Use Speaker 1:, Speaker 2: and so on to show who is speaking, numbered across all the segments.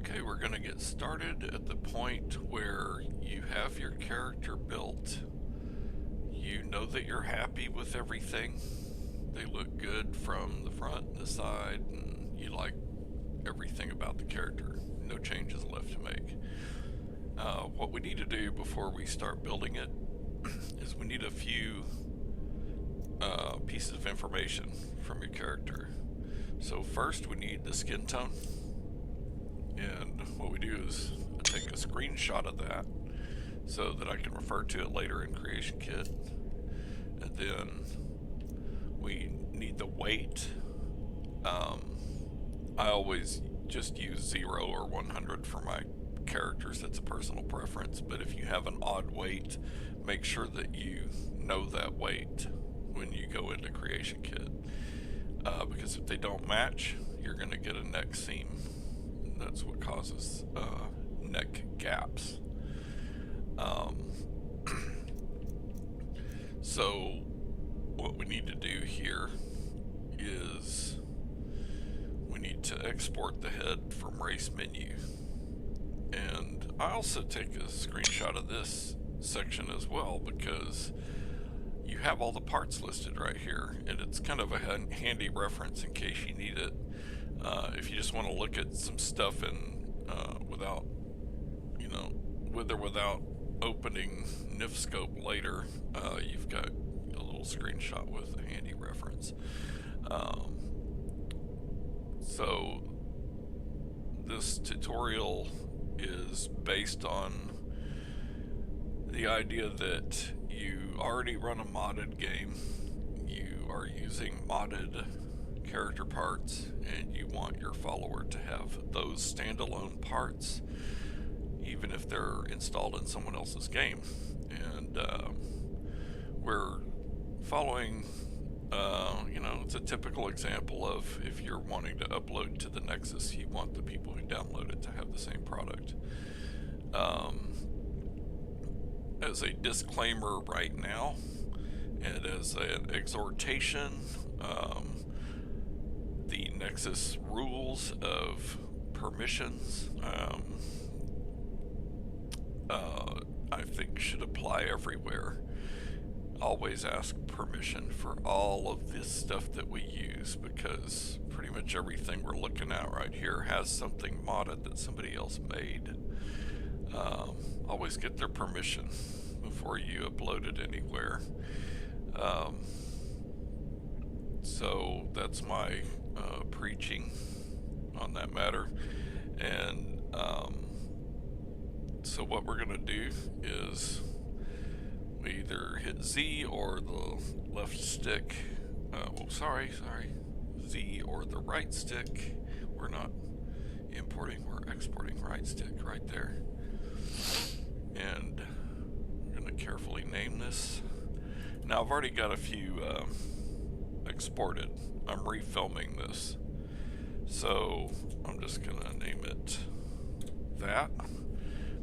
Speaker 1: Okay, we're going to get started at the point where you have your character built. You know that you're happy with everything. They look good from the front and the side, and you like everything about the character. No changes left to make. What we need to do before we start building it is we need a few pieces of information from your character. So first we need the skin tone, and what we do is take a screenshot of that so that I can refer to it later in Creation Kit. And then we need the weight. I always just use 0 or 100 for my characters. That's a personal preference, but if you have an odd weight, make sure that you know that weight when you go into Creation Kit, because if they don't match, you're going to get a neck seam. That's what causes neck gaps. So what we need to do here is we need to export the head from race menu. And I also take a screenshot of this section as well, because you have all the parts listed right here, and it's kind of a handy reference in case you need it. If you just want to look at some stuff without, with or without opening Nifskope later, you've got a little screenshot with a handy reference. So this tutorial is based on the idea that you already run a modded game, you are using modded character parts, and you want your follower to have those standalone parts even if they're installed in someone else's game. And we're following, it's a typical example of if you're wanting to upload to the Nexus, you want the people who download it to have the same product. As a disclaimer right now, and as an exhortation, the Nexus rules of permissions, I think should apply everywhere. Always ask permission for all of this stuff that we use, because pretty much everything we're looking at right here has something modded that somebody else made. Always get their permission before you upload it anywhere. So that's my preaching on that matter. And so what we're going to do is we either hit Z or the left stick. Z or the right stick. We're not importing, we're exporting right stick right there. And I'm going to carefully name this. Now I've already got a few exported. I'm refilming this. So I'm just going to name it that.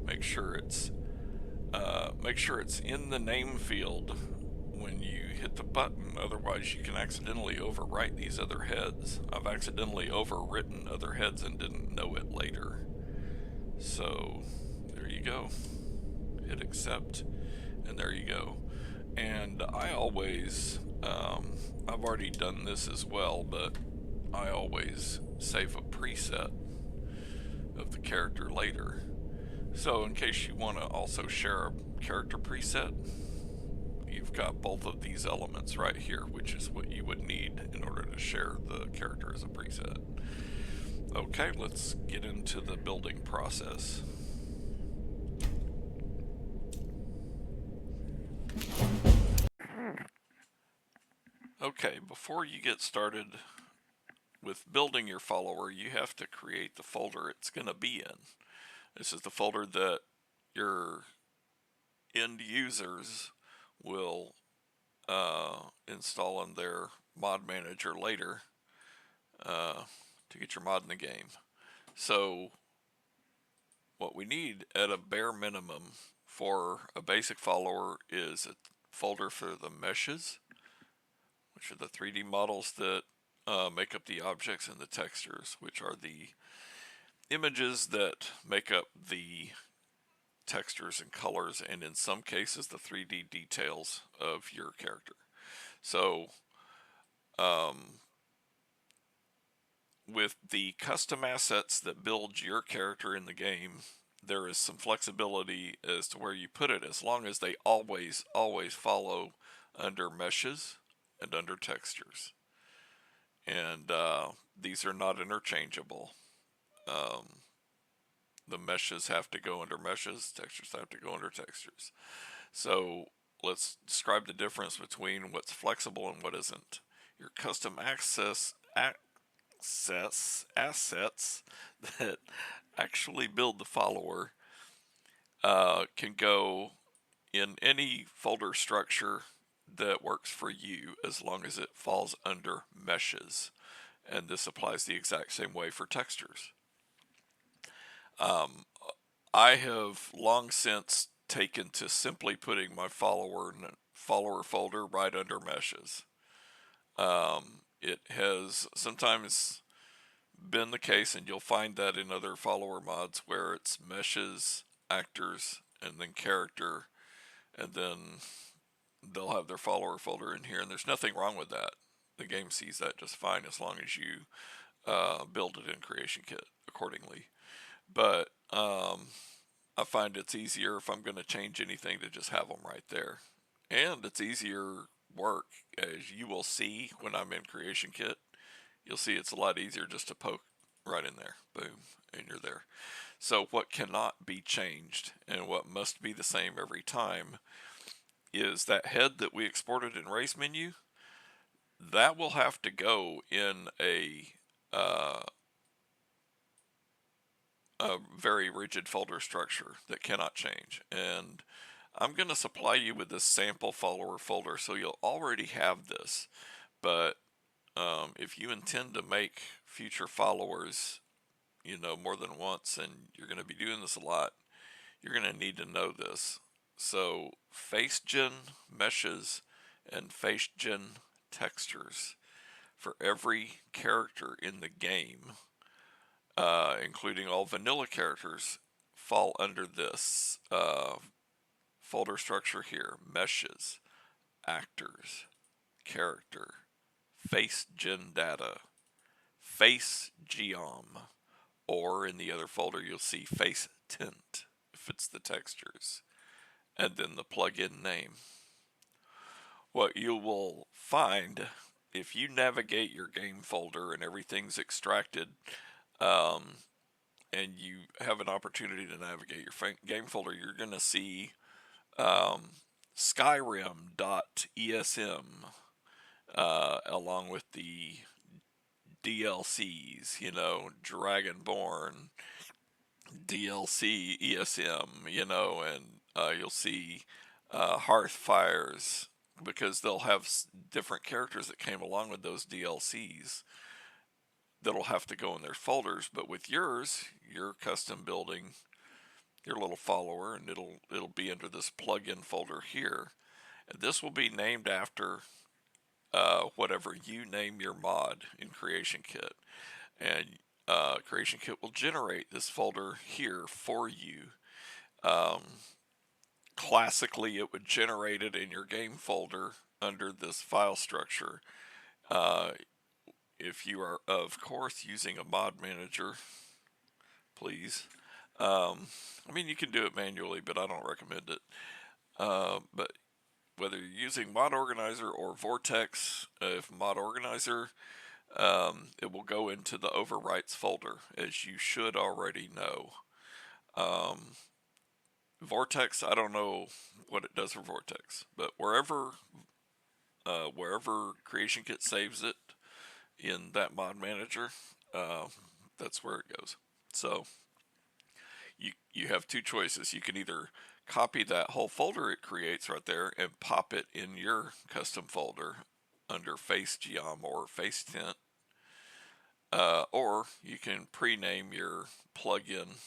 Speaker 1: Make sure it's in the name field when you hit the button, otherwise you can accidentally overwrite these other heads. I've accidentally overwritten other heads and didn't know it later. So there you go. Hit accept, and there you go. And I always, I've already done this as well, but I always save a preset of the character later. So in case you want to also share a character preset, you've got both of these elements right here, which is what you would need in order to share the character as a preset. Okay, let's get into the building process. Okay, before you get started with building your follower, you have to create the folder it's going to be in. This is the folder that your end users will install in their mod manager later to get your mod in the game. So what we need at a bare minimum for a basic follower is a folder for the meshes, which are the 3D models that make up the objects and the textures, which are the images that make up the textures and colors, and in some cases the 3D details of your character. So with the custom assets that build your character in the game, there is some flexibility as to where you put it, as long as they always follow under meshes and under textures. And these are not interchangeable. The meshes have to go under meshes, textures have to go under textures. So let's describe the difference between what's flexible and what isn't. Your custom assets that actually build the follower can go in any folder structure that works for you, as long as it falls under meshes. And this applies the exact same way for textures. I have long since taken to simply putting my follower folder right under meshes. It has sometimes been the case, and you'll find that in other follower mods, where it's meshes, actors, and then character, and then they'll have their follower folder in here, and there's nothing wrong with that. The game sees that just fine, as long as you build it in Creation Kit accordingly. But I find it's easier, if I'm going to change anything, to just have them right there. And it's easier work, as you will see when I'm in Creation Kit. You'll see it's a lot easier just to poke right in there. Boom, and you're there. So what cannot be changed, and what must be the same every time, is that head that we exported in race menu. That will have to go in uh, a very rigid folder structure that cannot change. And I'm going to supply you with this sample follower folder, so you'll already have this. But if you intend to make future followers, more than once, and you're going to be doing this a lot, you're going to need to know this. So face gen meshes and face gen textures for every character in the game, including all vanilla characters, fall under this folder structure here: meshes, actors, character, face gen data, face geom, or in the other folder you'll see face tint if it's the textures, and then the plugin name. What you will find, if you navigate your game folder and everything's extracted, and you have an opportunity to navigate your game folder, you're going to see Skyrim.esm, along with the DLCs, Dragonborn, DLC ESM, and you'll see Hearthfires, because they'll have different characters that came along with those DLCs that'll have to go in their folders. But with yours, you're custom building your little follower, and it'll be under this plugin folder here, and this will be named after whatever you name your mod in Creation Kit. And Creation Kit will generate this folder here for you. Classically, it would generate it in your game folder under this file structure. If you are, of course, using a mod manager, please. I mean, you can do it manually, but I don't recommend it. But whether you're using Mod Organizer or Vortex, if Mod Organizer, it will go into the overwrites folder, as you should already know. Vortex, I don't know what it does for Vortex, but wherever Creation Kit saves it in that mod manager, that's where it goes. So you have two choices. You can either copy that whole folder it creates right there and pop it in your custom folder under face geom or face tint, or you can pre-name your plugin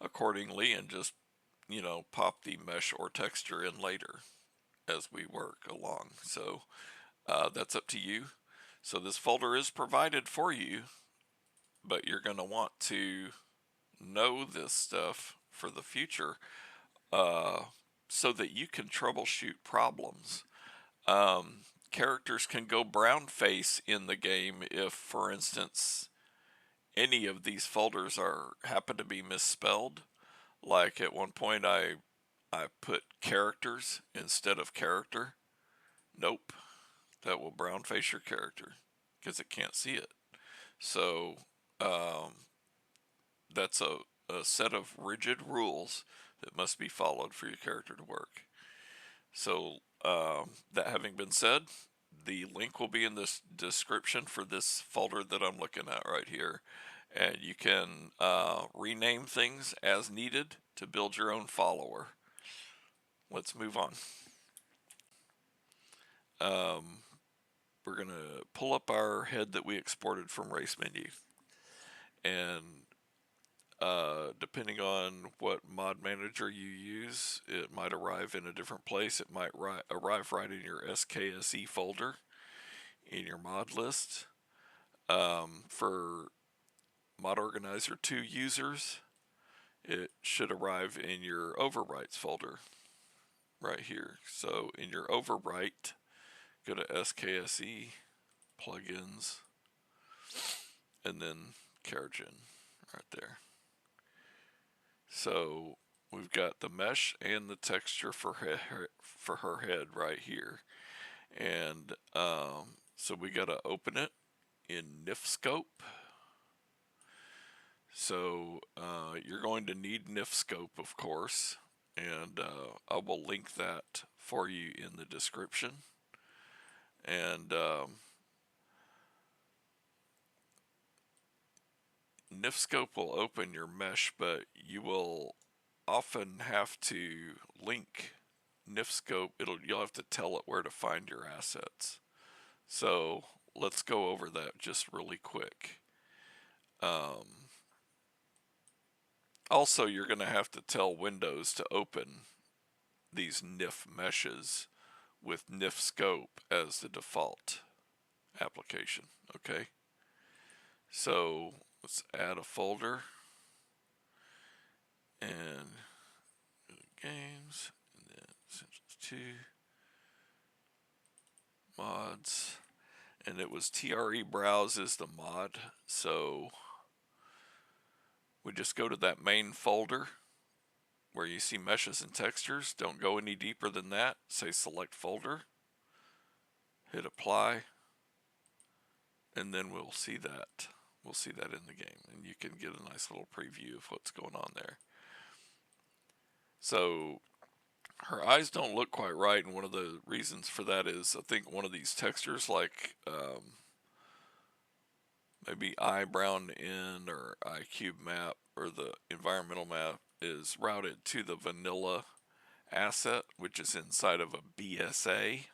Speaker 1: accordingly and just pop the mesh or texture in later as we work along. So that's up to you. So this folder is provided for you but you're going to want to know this stuff for the future, uh, so that you can troubleshoot problems. Characters can go brown face in the game if, for instance, any of these folders are happen to be misspelled. Like at one point, I put characters instead of character. Nope, that will brown face your character because it can't see it. So um, that's a set of rigid rules that must be followed for your character to work. So that having been said, the link will be in this description for this folder that I'm looking at right here. And you can rename things as needed to build your own follower. Let's move on. Um, we're going to pull up our head that we exported from race menu. And depending on what mod manager you use, it might arrive in a different place. It might arrive right in your SKSE folder in your mod list. For Mod Organizer 2 users, it should arrive in your overwrites folder right here. So in your overwrite, go to SKSE, plugins, and then Keragen right there. So we've got the mesh and the texture for her head right here. And so we got to open it in Nifskope. So you're going to need Nifskope, of course, and I will link that for you in the description. And Nifskope will open your mesh, but you will often have to link Nifskope. You'll have to tell it where to find your assets. So let's go over that just really quick. Also, you're going to have to tell Windows to open these NIF meshes with Nifskope as the default application. Okay, so let's add a folder and games, and then Essentials 2 mods, and it was TRE browse is the mod. So we just go to that main folder where you see meshes and textures. Don't go any deeper than that. Say select folder, hit apply, and then we'll see that. We'll see that in the game, and you can get a nice little preview of what's going on there. So her eyes don't look quite right, and one of the reasons for that is I think one of these textures, like maybe eye brown in or eye cube map or the environmental map, is routed to the vanilla asset, which is inside of a BSA,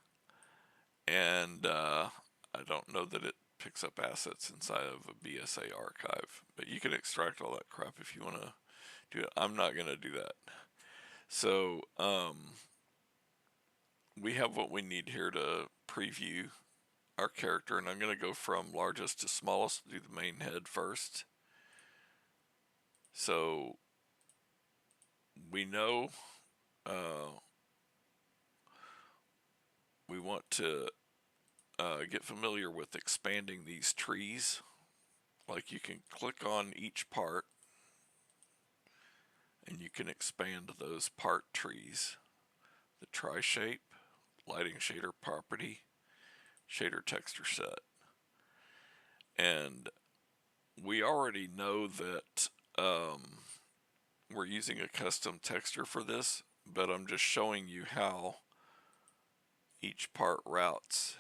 Speaker 1: and I don't know that it picks up assets inside of a BSA archive, but you can extract all that crap if you want to do it. I'm not going to do that. So we have what we need here to preview our character, and I'm going to go from largest to smallest, do the main head first. So we know we want to get familiar with expanding these trees. Like you can click on each part and you can expand those part trees. The tri-shape, lighting shader property, shader texture set. And we already know that we're using a custom texture for this, but I'm just showing you how each part routes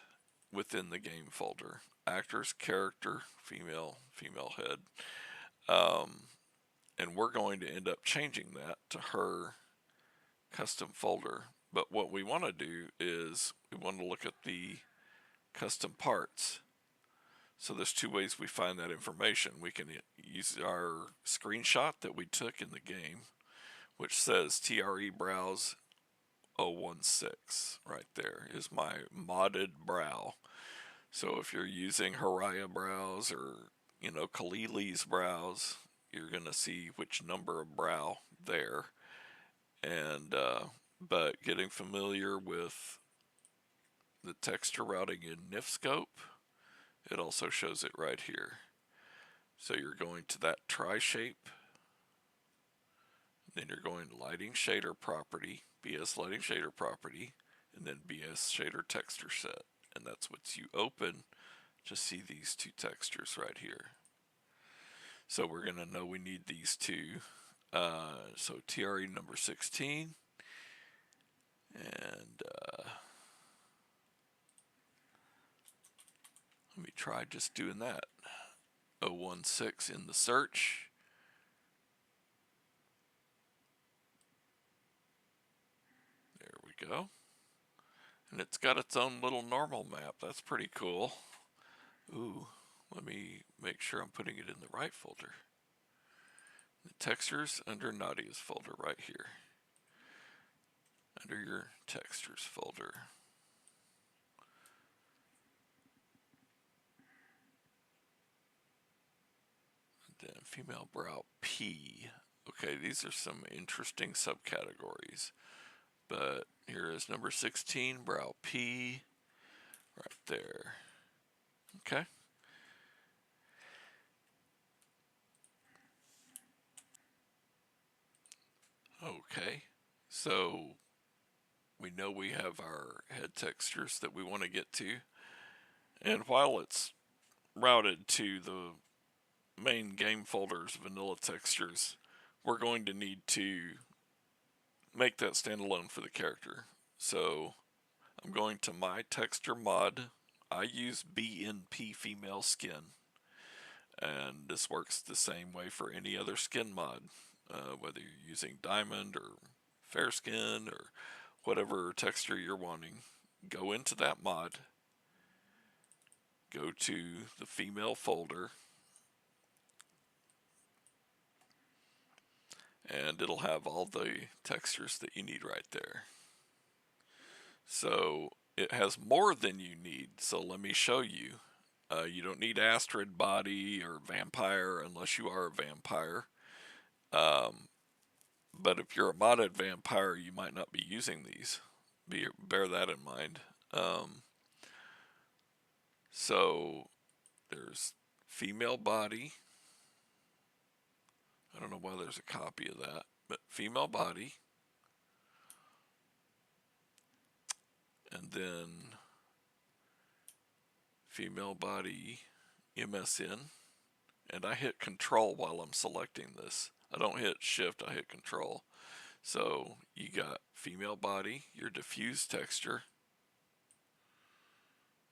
Speaker 1: within the game folder. Actors, character, female head. And we're going to end up changing that to her custom folder. But what we want to do is we want to look at the custom parts. So there's two ways we find that information. We can use our screenshot that we took in the game, which says TRE browse 016 right there is my modded brow. So if you're using Haraya browse or you know, Kalili's brows, you're going to see which number of brow there. And but getting familiar with the texture routing in Nifskope, it also shows it right here. So you're going to that tri-shape, then you're going to lighting shader property, BS lighting shader property, and then BS shader texture set. And that's what you open to see these two textures right here. So we're going to know we need these two. So TRE number 16. And let me try just doing that. 016 in the search. There we go. And it's got its own little normal map. That's pretty cool. Ooh, let me make sure I'm putting it in the right folder. The textures under Nadia's folder right here. Under your textures folder. And then female brow P. Okay, these are some interesting subcategories. But here is number 16, brow P, right there. Okay. Okay, so we know we have our head textures that we want to get to. And while it's routed to the main game folder's vanilla textures, we're going to need to make that standalone for the character. So I'm going to my texture mod. I use BNP female skin, and this works the same way for any other skin mod, whether you're using diamond or fair skin or whatever texture you're wanting. Go into that mod, go to the female folder, and it'll have all the textures that you need right there. So it has more than you need, so let me show you. You don't need Astrid body or vampire unless you are a vampire. But if you're a modded vampire, you might not be using these. Bear that in mind. So there's female body. I don't know why there's a copy of that, but female body. And then female body MSN. And I hit control while I'm selecting this. I don't hit shift, I hit control. So you got female body, your diffuse texture.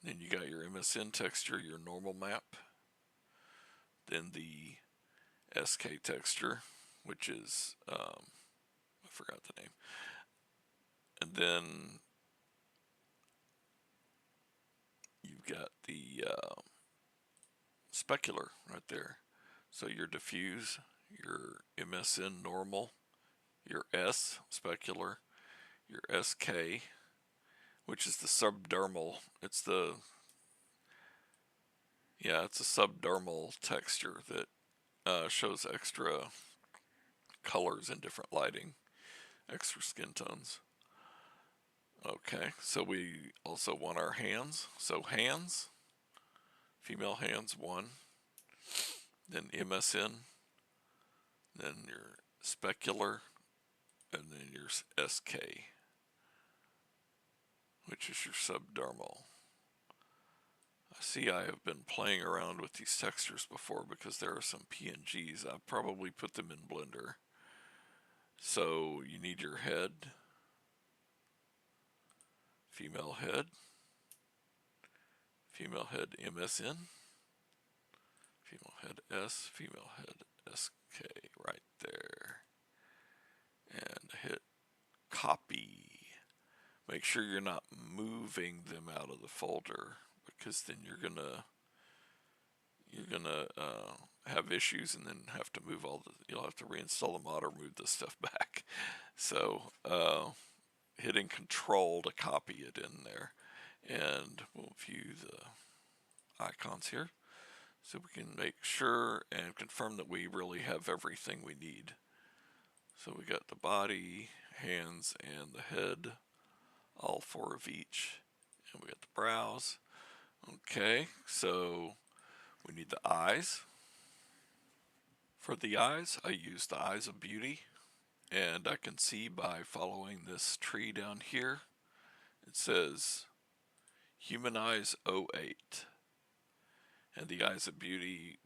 Speaker 1: Then you got your MSN texture, your normal map. Then the SK texture, which is, I forgot the name. And then you've got the specular right there. So your diffuse, your MSN normal, your S specular, your SK, which is the subdermal. It's a subdermal texture that shows extra colors in different lighting, extra skin tones. Okay, so we also want our hands. So hands, female hands 1, then MSN, then your specular, and then your SK, which is your subdermal. I see I have been playing around with these textures before because there are some PNGs. I've probably put them in Blender. So you need your head, female head MSN, female head S, female head SK right there. And hit copy. Make sure you're not moving them out of the folder, because then you're gonna have issues and then have to move you'll have to reinstall the mod or move this stuff back. So hitting control to copy it in there, and we'll view the icons here. so we can make sure and confirm that we really have everything we need. So we got the body, hands, and the head, all 4 of each, and we got the brows. Okay, so we need the eyes. For the eyes, I use the eyes of beauty, and I can see by following this tree down here, it says human eyes 08, and the eyes of beauty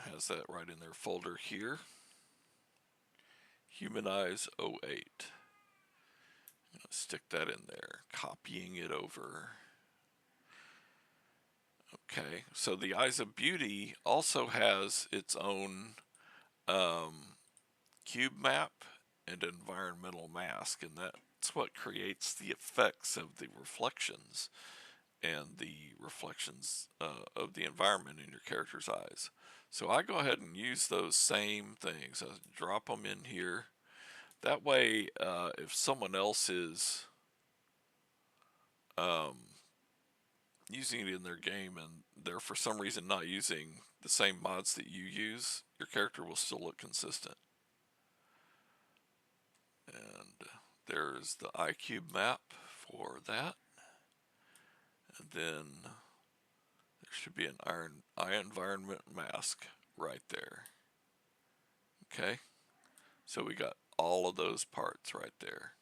Speaker 1: has that right in their folder here. Human eyes 08. I'm gonna stick that in there, copying it over. Okay, so the eyes of beauty also has its own cube map and environmental mask, and that's what creates the effects of the reflections and the reflections of the environment in your character's eyes. So I go ahead and use those same things. I drop them in here. That way, if someone else is using it in their game and they're for some reason not using the same mods that you use, your character will still look consistent. And there's the iCube map for that. And then there should be an eye environment mask right there. Okay, so we got all of those parts right there.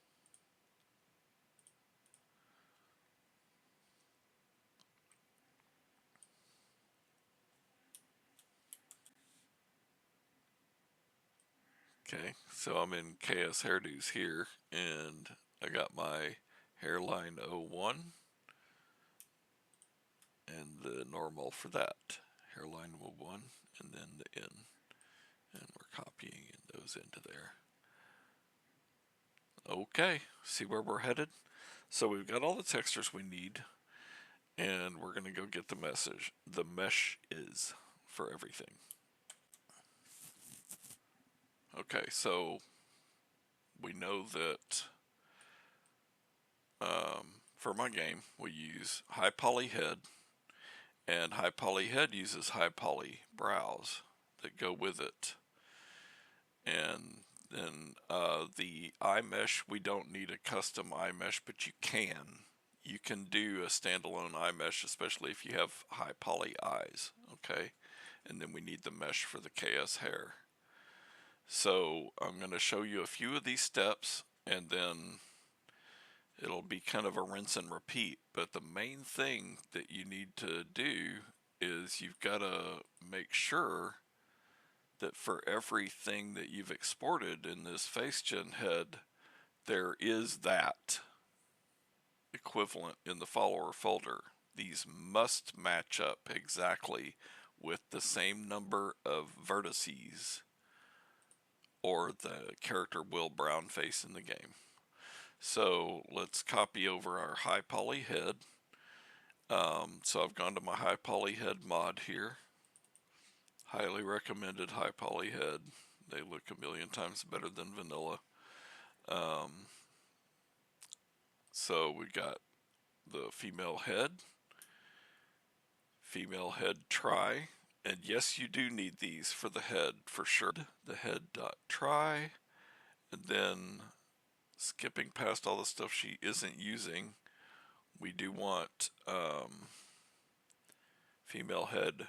Speaker 1: Okay, so I'm in Chaos Hairdos here, and I got my hairline 01 and the normal for that. Hairline 01 and then the N. And we're copying those into there. Okay, see where we're headed? So we've got all the textures we need, and we're going to go get the message. The mesh is for everything. Okay, so we know that for my game we use high poly head, and high poly head uses high poly brows that go with it. And then the eye mesh, we don't need a custom eye mesh, but you can. You can do a standalone eye mesh, especially if you have high poly eyes, okay? And then we need the mesh for the KS hair. So I'm going to show you a few of these steps, and then it'll be kind of a rinse and repeat. But the main thing that you need to do is you've got to make sure that for everything that you've exported in this FaceGen head, there is that equivalent in the follower folder. These must match up exactly with the same number of vertices, or the character will brown face in the game. So let's copy over our high poly head. So I've gone to my high poly head mod here. Highly recommended high poly head. They look a million times better than vanilla. So we got the female head try, and yes, you do need these for the head for sure. The head dot try, and then skipping past all the stuff she isn't using, we do want female head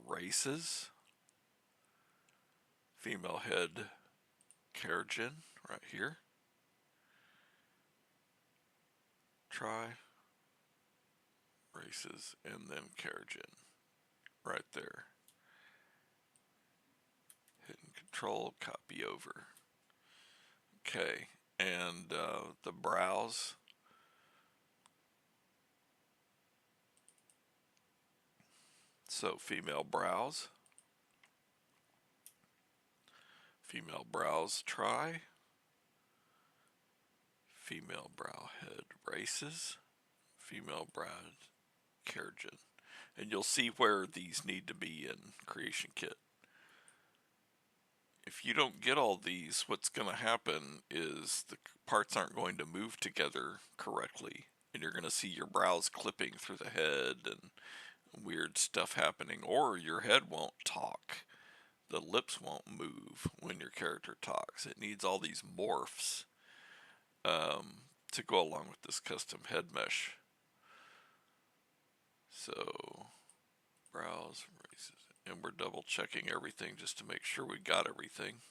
Speaker 1: races, female head Keragen right here, try, races, and then Keragen right there. Hitting control, copy over. Okay, and the brows. So female brows try, female brow head races, female brow Keragen. And you'll see where these need to be in Creation Kit. If you don't get all these, what's going to happen is the parts aren't going to move together correctly, and you're going to see your brows clipping through the head, and weird stuff happening, or your head won't talk. The lips won't move when your character talks. It needs all these morphs to go along with this custom head mesh. So, browse, and we're double checking everything just to make sure we got everything.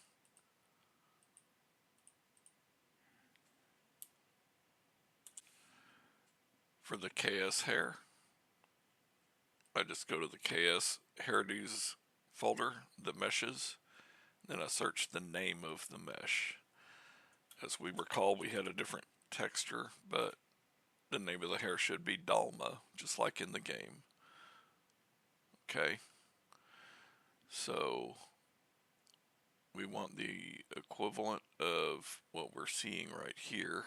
Speaker 1: For the KS hair, I just go to the KS hairdos folder, the meshes, then I search the name of the mesh. As we recall, we had a different texture, but the name of the hair should be Dalma, just like in the game. Okay, so we want the equivalent of what we're seeing right here,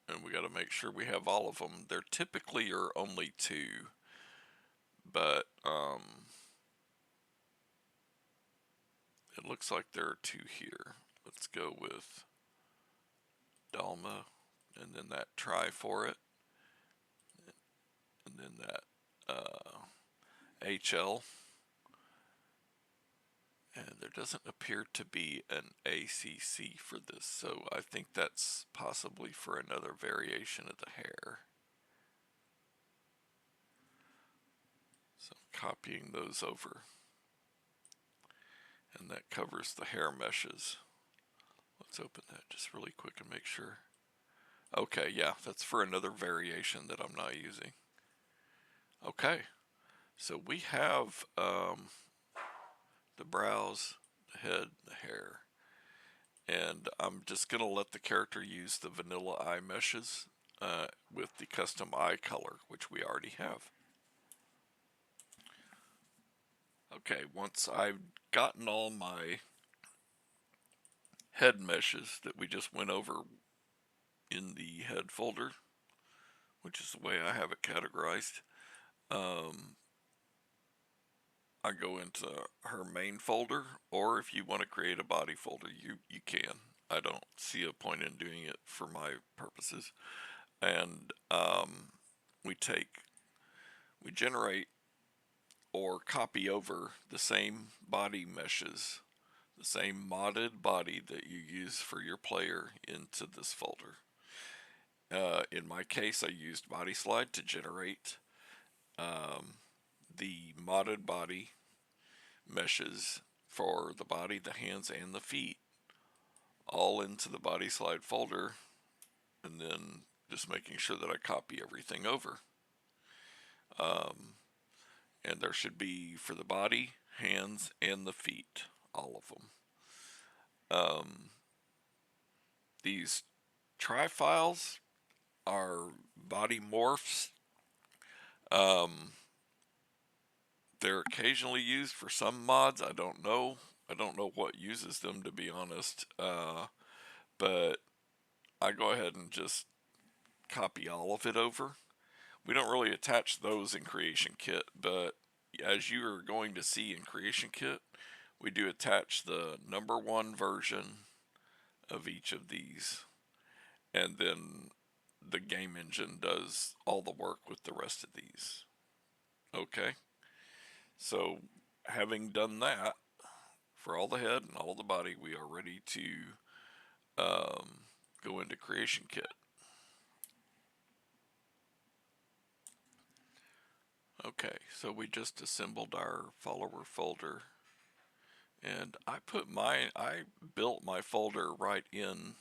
Speaker 1: and we got to make sure we have all of them. There typically are only two, but it looks like there are two here. Let's go with Dalma, and then that try for it, and then that HL. And there doesn't appear to be an ACC for this, so I think that's possibly for another variation of the hair. So copying those over. And that covers the hair meshes. Let's open that just really quick and make sure. Okay, yeah, that's for another variation that I'm not using. Okay, so we have the brows, the head, the hair. And I'm just going to let the character use the vanilla eye meshes with the custom eye color, which we already have. Okay, once I've gotten all my head meshes that we just went over in the head folder, which is the way I have it categorized, I go into her main folder, or if you want to create a body folder, you can. I don't see a point in doing it for my purposes. And we generate or copy over the same body meshes, the same modded body that you use for your player into this folder. In my case, I used Body Slide to generate the modded body meshes for the body, the hands, and the feet, all into the Body Slide folder, and then just making sure that I copy everything over. And there should be for the body, hands, and the feet, all of them. These tri files are body morphs. They're occasionally used for some mods. I don't know. I don't know what uses them, to be honest. But I go ahead and just copy all of it over. We don't really attach those in Creation Kit, but as you are going to see in Creation Kit, we do attach the #1 version of each of these, and then the game engine does all the work with the rest of these. Okay, so having done that for all the head and all the body, we are ready to go into Creation Kit. Okay, so we just assembled our follower folder, and I built my folder right in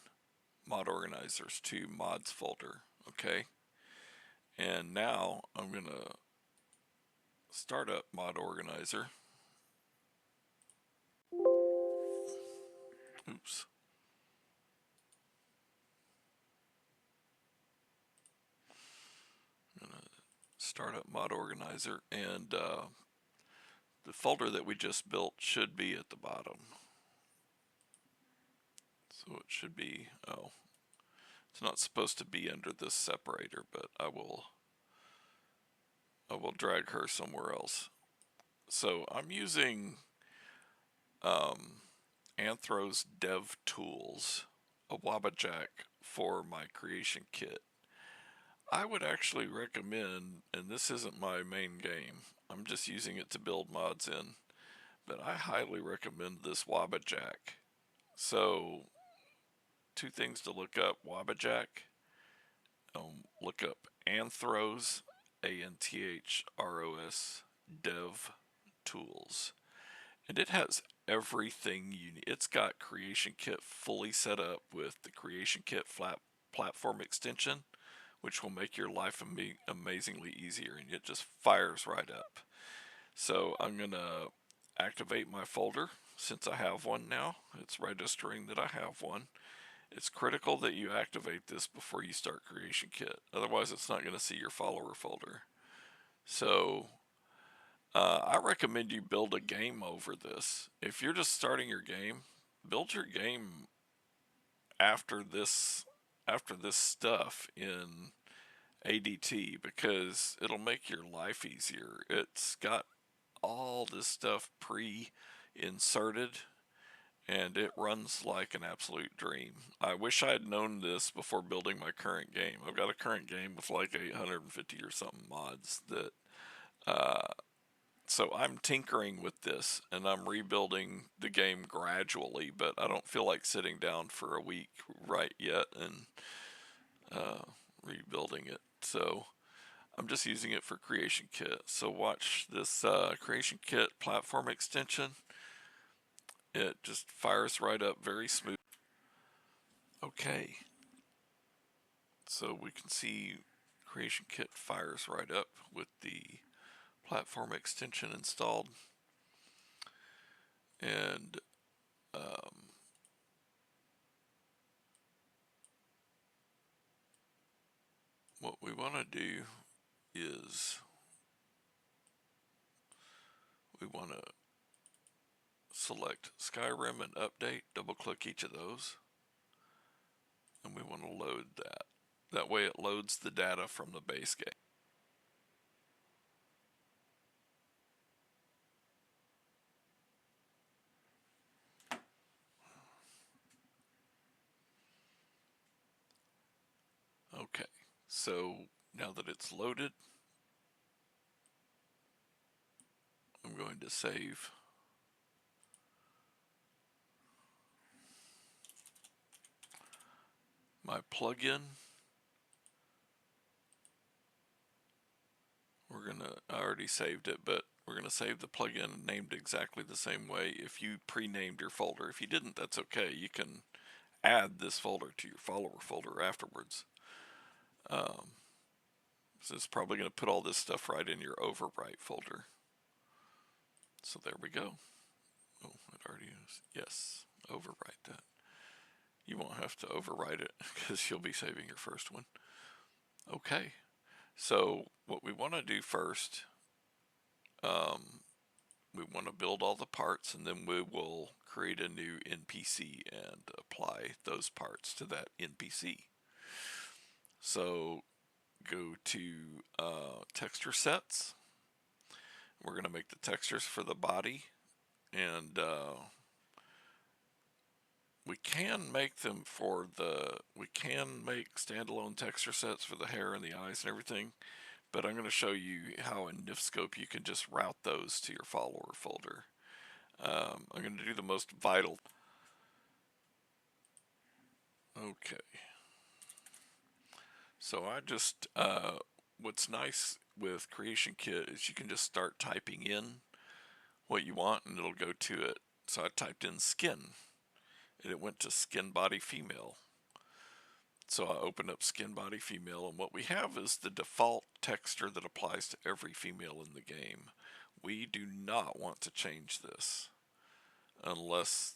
Speaker 1: Mod Organizers 2 mods folder. Okay, and now I'm gonna start up Mod Organizer. Oops. I'm gonna start up Mod Organizer, and the folder that we just built should be at the bottom. So it should be, oh, it's not supposed to be under this separator, but I will drag her somewhere else. So I'm using Anthro's Dev Tools, a Wabbajack, for my Creation Kit. I would actually recommend, and this isn't my main game, I'm just using it to build mods in, but I highly recommend this Wabbajack. So, two things to look up: Wabbajack, look up Anthros, Anthros, Dev Tools. And it has everything you need. It's got Creation Kit fully set up with the Creation Kit Platform Extension, which will make your life amazingly easier, and it just fires right up. So I'm going to activate my folder since I have one now. It's registering that I have one. It's critical that you activate this before you start Creation Kit. Otherwise, it's not going to see your follower folder. So I recommend you build a game over this. If you're just starting your game, build your game after this stuff in ADT, because it'll make your life easier. It's got all this stuff pre-inserted, and it runs like an absolute dream. I wish I had known this before building my current game. I've got a current game with like 850 or something mods that so I'm tinkering with this and I'm rebuilding the game gradually, but I don't feel like sitting down for a week right yet and rebuilding it. So I'm just using it for Creation Kit. So watch this Creation Kit platform extension. It just fires right up very smooth. Okay, so we can see Creation Kit fires right up with the platform extension installed. And what we want to do is we want to select Skyrim and update, double click each of those, and we want to load that. That way it loads the data from the base game. Okay, so now that it's loaded, I'm going to save my plugin. I already saved it, but we're gonna save the plugin named exactly the same way. If you pre-named your folder, if you didn't, that's okay. You can add this folder to your follower folder afterwards. So it's probably going to put all this stuff right in your overwrite folder. So there we go. Oh, it already is. Yes, overwrite that. You won't have to overwrite it because you'll be saving your first one. Okay, so what we want to do first, we want to build all the parts, and then we will create a new NPC and apply those parts to that NPC. So go to texture sets. We're going to make the textures for the body, and we can make standalone texture sets for the hair and the eyes and everything, but I'm going to show you how in Nifskope you can just route those to your follower folder. I'm going to do the most vital. Okay. So what's nice with Creation Kit is you can just start typing in what you want and it'll go to it. So I typed in skin and it went to skin body female. So I open up skin body female, and what we have is the default texture that applies to every female in the game. We do not want to change this unless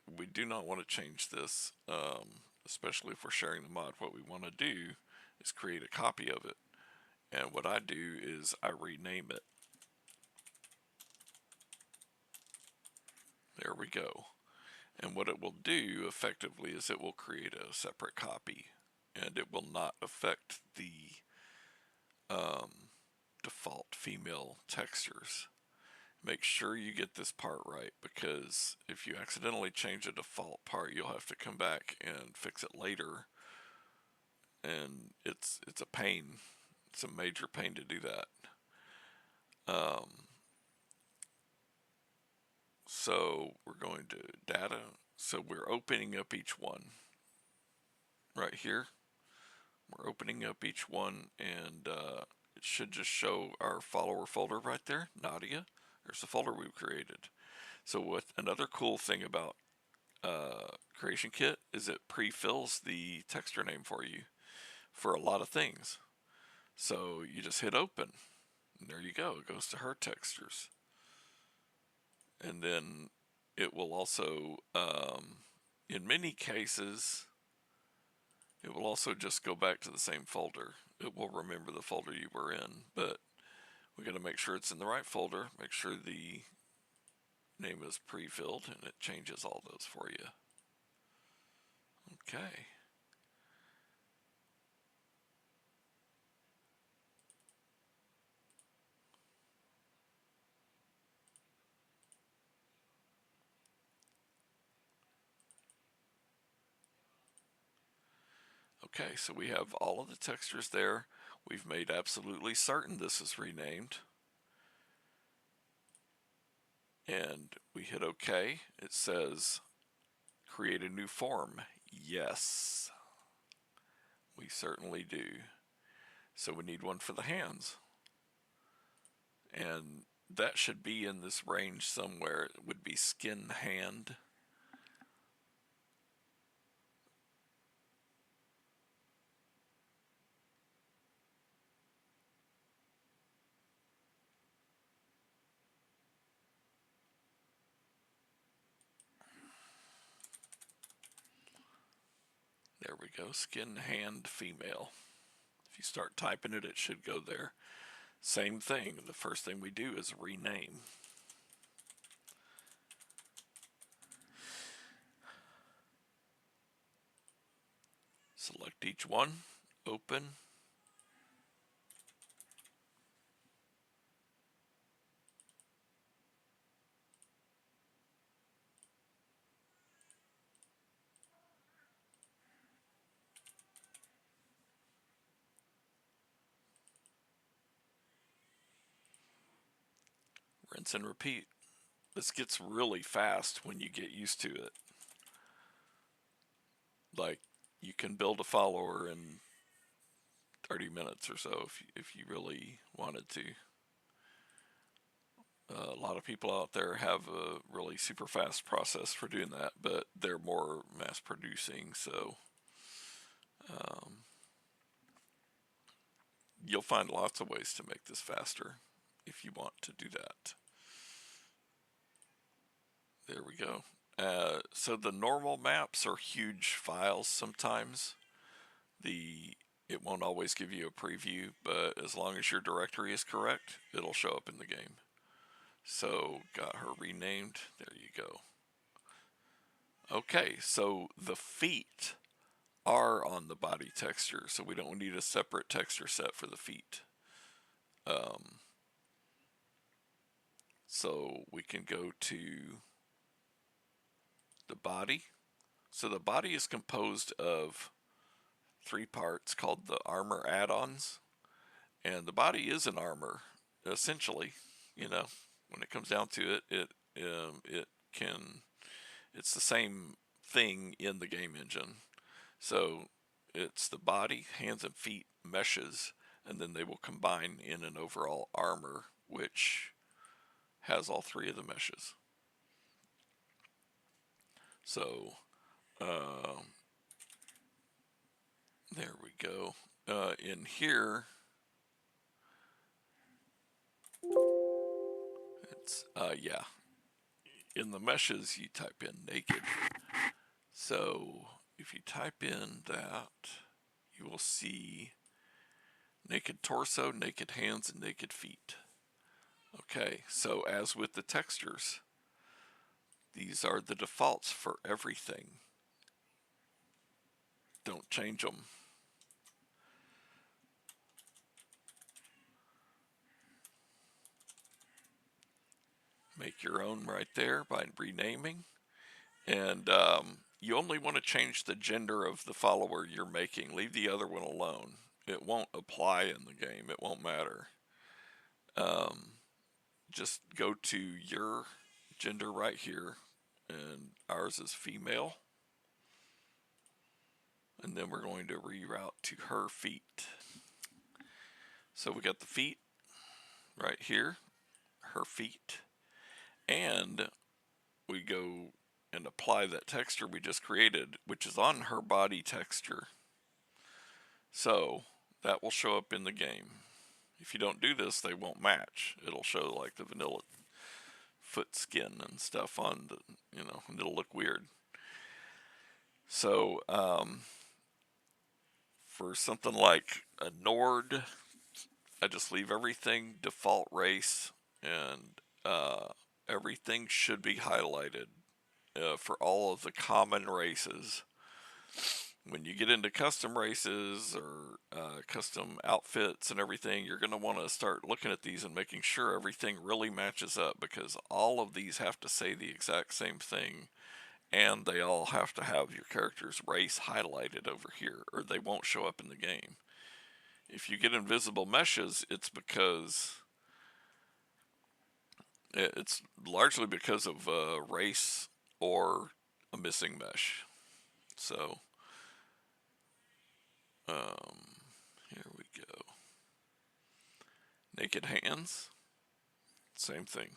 Speaker 1: we do not want to change this, especially if we're sharing the mod. What we want to do is create a copy of it, and what I do is I rename it. There we go. And what it will do effectively is it will create a separate copy, and it will not affect the default female textures. Make sure you get this part right, because if you accidentally change a default part, you'll have to come back and fix it later. and it's a pain. It's a major pain to do that. So we're going to data. So we're opening up each one right here. We're opening up each one, and it should just show our follower folder right there, Nadia. There's the folder we've created. So what another cool thing about Creation Kit is it pre-fills the texture name for you for a lot of things. So you just hit open, and there you go. It goes to her textures. And then it will also, in many cases, it will also just go back to the same folder. It will remember the folder you were in, but we got to make sure it's in the right folder, make sure the name is pre-filled, and it changes all those for you. Okay. Okay, so we have all of the textures there. We've made absolutely certain this is renamed. And we hit OK. It says create a new form. Yes, we certainly do. So we need one for the hands. And that should be in this range somewhere. It would be skin hand. There we go, skin hand female. If you start typing it, it should go there. Same thing, the first thing we do is rename. Select each one, open. Rinse and repeat. This gets really fast when you get used to it. Like, you can build a follower in 30 minutes or so if you really wanted to. A lot of people out there have a really super fast process for doing that, but they're more mass producing, so you'll find lots of ways to make this faster if you want to do that. There we go. So the normal maps are huge files sometimes. It won't always give you a preview, but as long as your directory is correct, it'll show up in the game. So got her renamed. There you go. Okay, so the feet are on the body texture, so we don't need a separate texture set for the feet. So we can go to the body. So the body is composed of 3 parts called the armor add-ons, and the body is an armor essentially. You know, when it comes down to it, it's the same thing in the game engine. So it's the body, hands, and feet meshes, and then they will combine in an overall armor, which has all 3 of the meshes. So there we go. In here, it's yeah. In the meshes, you type in naked. So if you type in that, you will see naked torso, naked hands, and naked feet. Okay, so as with the textures, these are the defaults for everything. Don't change them. Make your own right there by renaming. And you only want to change the gender of the follower you're making. Leave the other one alone. It won't apply in the game. It won't matter. Just go to your gender right here, and ours is female. And then we're going to reroute to her feet. So we got the feet right here, her feet, and we go and apply that texture we just created, which is on her body texture. So that will show up in the game. If you don't do this, they won't match. It'll show like the vanilla foot skin and stuff on the, and it'll look weird. So for something like a Nord, I just leave everything default race, and everything should be highlighted for all of the common races. When you get into custom races or custom outfits and everything, you're going to want to start looking at these and making sure everything really matches up, because all of these have to say the exact same thing, and they all have to have your character's race highlighted over here, or they won't show up in the game. If you get invisible meshes, it's largely because of race or a missing mesh. So here we go. Naked hands, same thing.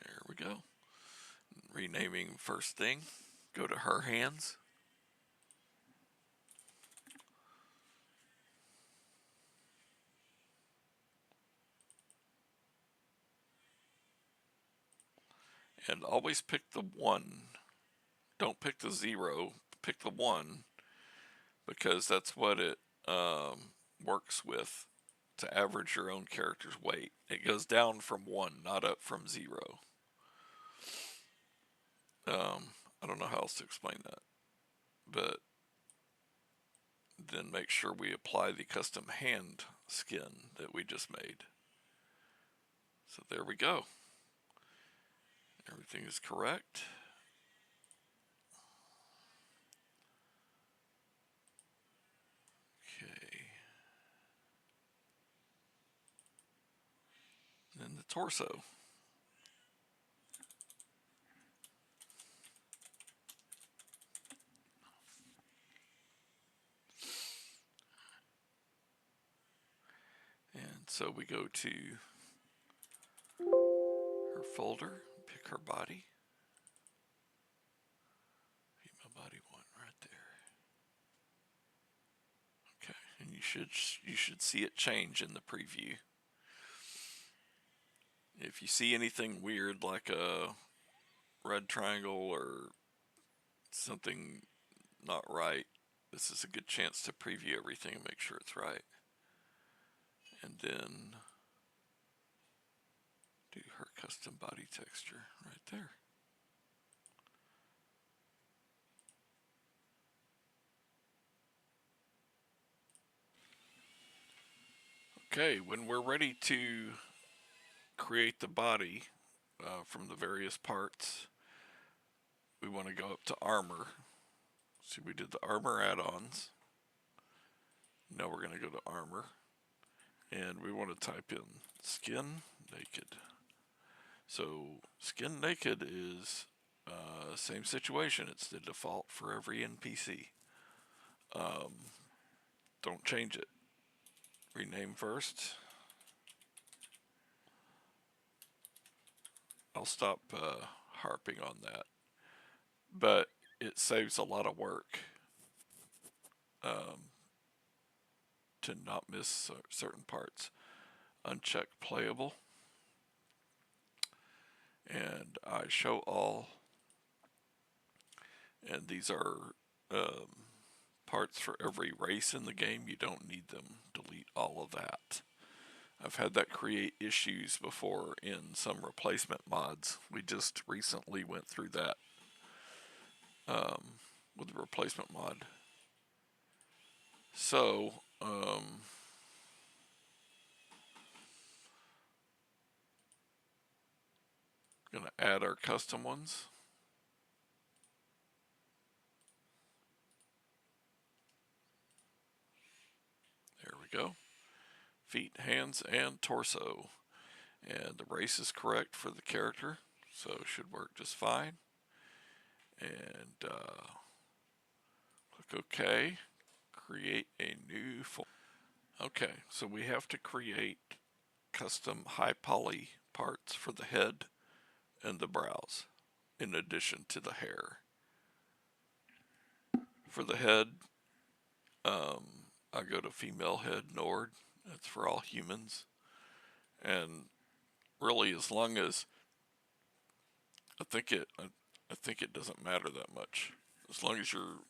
Speaker 1: There we go. Renaming first thing, go to her hands. And always pick the 1. Don't pick the 0, pick the 1, because that's what it works with to average your own character's weight. It goes down from 1, not up from 0. I don't know how else to explain that, but then make sure we apply the custom hand skin that we just made. So there we go. Everything is correct. Okay. And then the torso. And so we go to her folder, pick her body. Female body 1 right there. Okay, and you should see it change in the preview. If you see anything weird like a red triangle or something not right, this is a good chance to preview everything and make sure it's right. And then do her custom body texture right there. Okay, when we're ready to create the body from the various parts, we want to go up to armor. See, we did the armor add-ons. Now we're going to go to armor, and we want to type in skin naked. So skin naked is same situation. It's the default for every NPC. Don't change it. Rename first. I'll stop harping on that, but it saves a lot of work to not miss certain parts. Uncheck playable, and I show all, and these are parts for every race in the game. You don't need them. Delete all of that. I've had that create issues before in some replacement mods. We just recently went through that with the replacement mod. So Gonna add our custom ones. There we go. Feet, hands, and torso. And the race is correct for the character, so it should work just fine. And click OK. Create a new form. Okay, so we have to create custom high poly parts for the head and the brows, in addition to the hair. For the head, I go to female head Nord. That's for all humans. And really, as long as I think it doesn't matter that much, as long as you're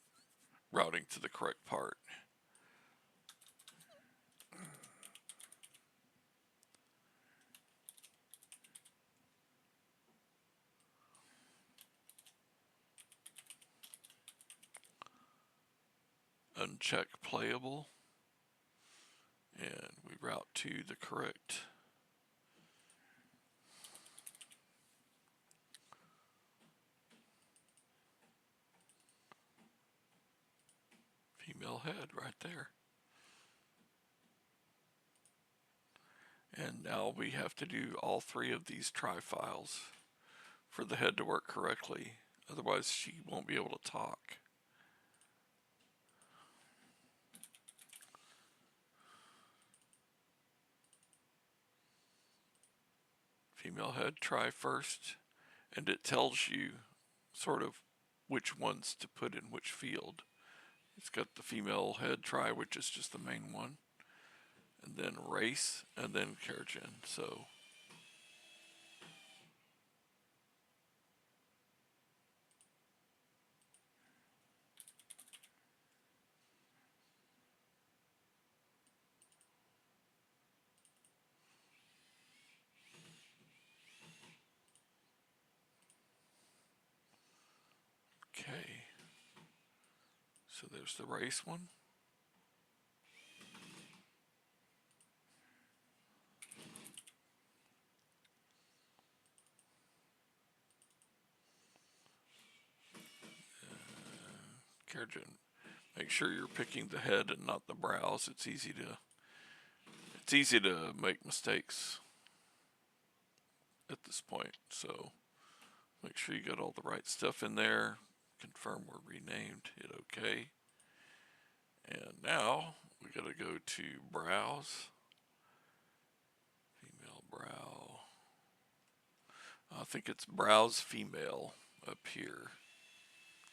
Speaker 1: routing to the correct part. Uncheck playable, and we route to the correct female head right there. And now we have to do all three of these try files for the head to work correctly. Otherwise, she won't be able to talk. Female head, try first. And it tells you sort of which ones to put in which field. It's got the female head try, which is just the main one. And then race, and then Keratin. So okay. So there's the race one. Keratin. Make sure you're picking the head and not the brows. It's easy to make mistakes at this point. So make sure you got all the right stuff in there. Confirm we're renamed. Hit OK. And now we got to go to browse. Female brow. I think it's browse female up here.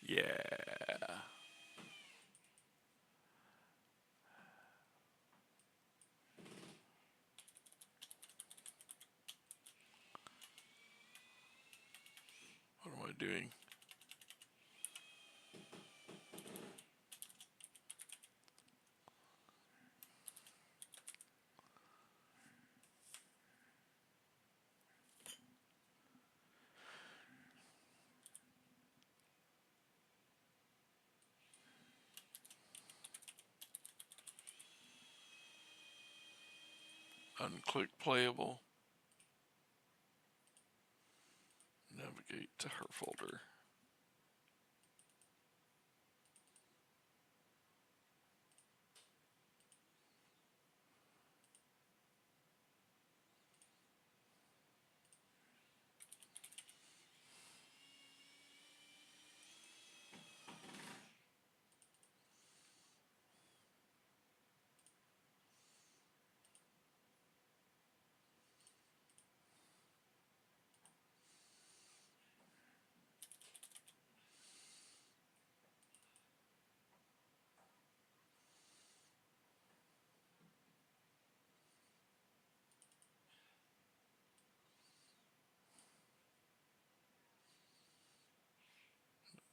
Speaker 1: Yeah. What am I doing? Unclick playable. Navigate to her folder.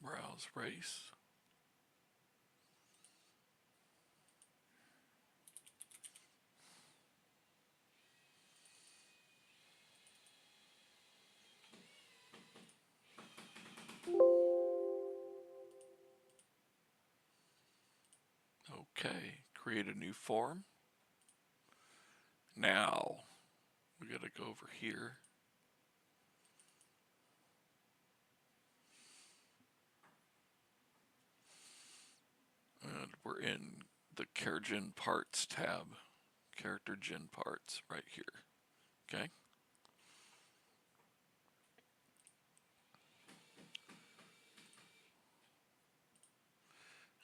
Speaker 1: Browse race. Okay, create a new form. Now we gotta go over here we're in the Character Gen Parts tab. Character Gen Parts right here. Okay.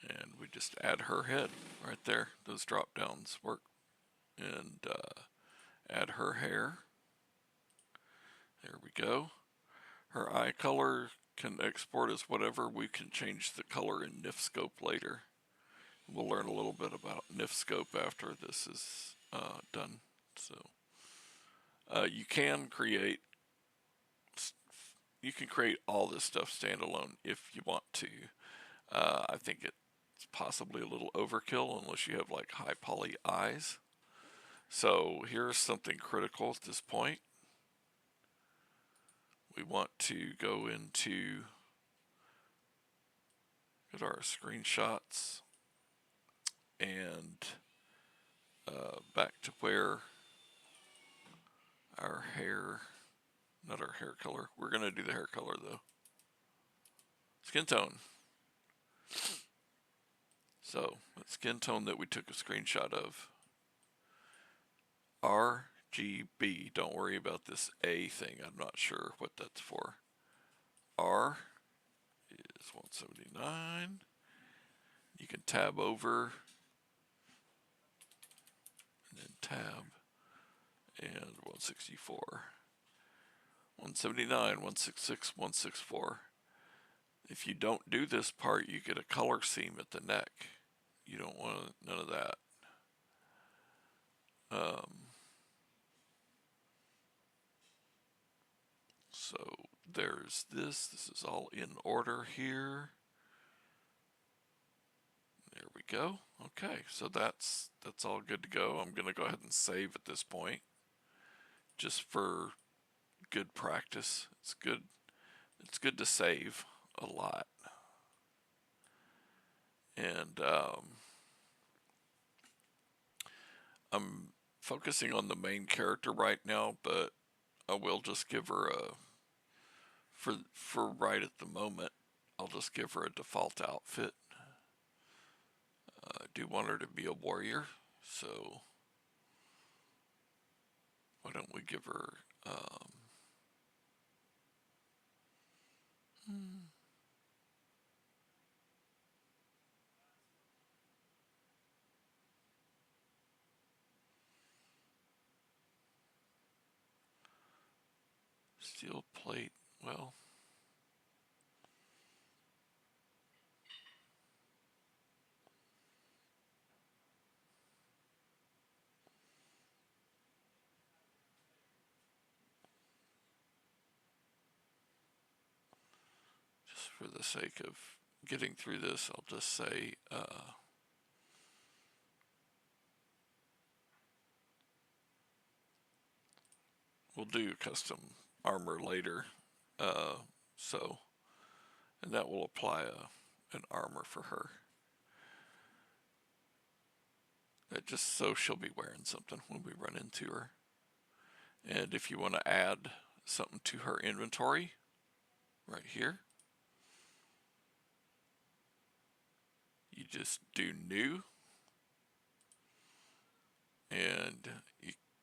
Speaker 1: And we just add her head right there. Those drop downs work. And add her hair. There we go. Her eye color can export as whatever. We can change the color in Nifskope later. We'll learn a little bit about Nifskope after this is done. So you can create all this stuff standalone if you want to. I think it's possibly a little overkill unless you have like high poly eyes. So here's something critical at this point. We want to go into get our screenshots and back to where our hair, not our hair color. We're going to do the hair color though. Skin tone. So that skin tone that we took a screenshot of. RGB. Don't worry about this A thing. I'm not sure what that's for. R is 179. You can tab over and then tab and 164. 179, 166, 164. If you don't do this part, you get a color seam at the neck. You don't want none of that. So there's this. This is all in order here. There we go. Okay, so that's all good to go. I'm gonna go ahead and save at this point, just for good practice. It's good. It's good to save a lot. And I'm focusing on the main character right now, but I will just give her a for right at the moment. I'll just give her a default outfit. I do want her to be a warrior, so why don't we give her steel plate? Well, just for the sake of getting through this, I'll just say we'll do custom armor later, so, and that will apply an armor for her. That just so she'll be wearing something when we run into her. And if you want to add something to her inventory, right here, you just do new, and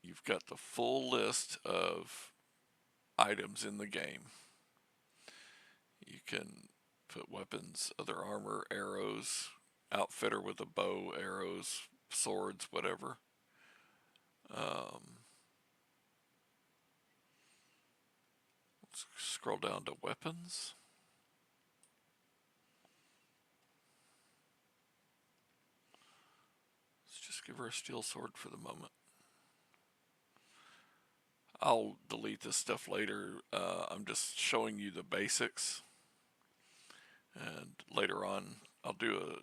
Speaker 1: you've got the full list of items in the game. You can put weapons, other armor, arrows, outfitter with a bow, arrows, swords, whatever. Let's scroll down to weapons. Let's just give her a steel sword for the moment. I'll delete this stuff later. I'm just showing you the basics. And later on, I'll do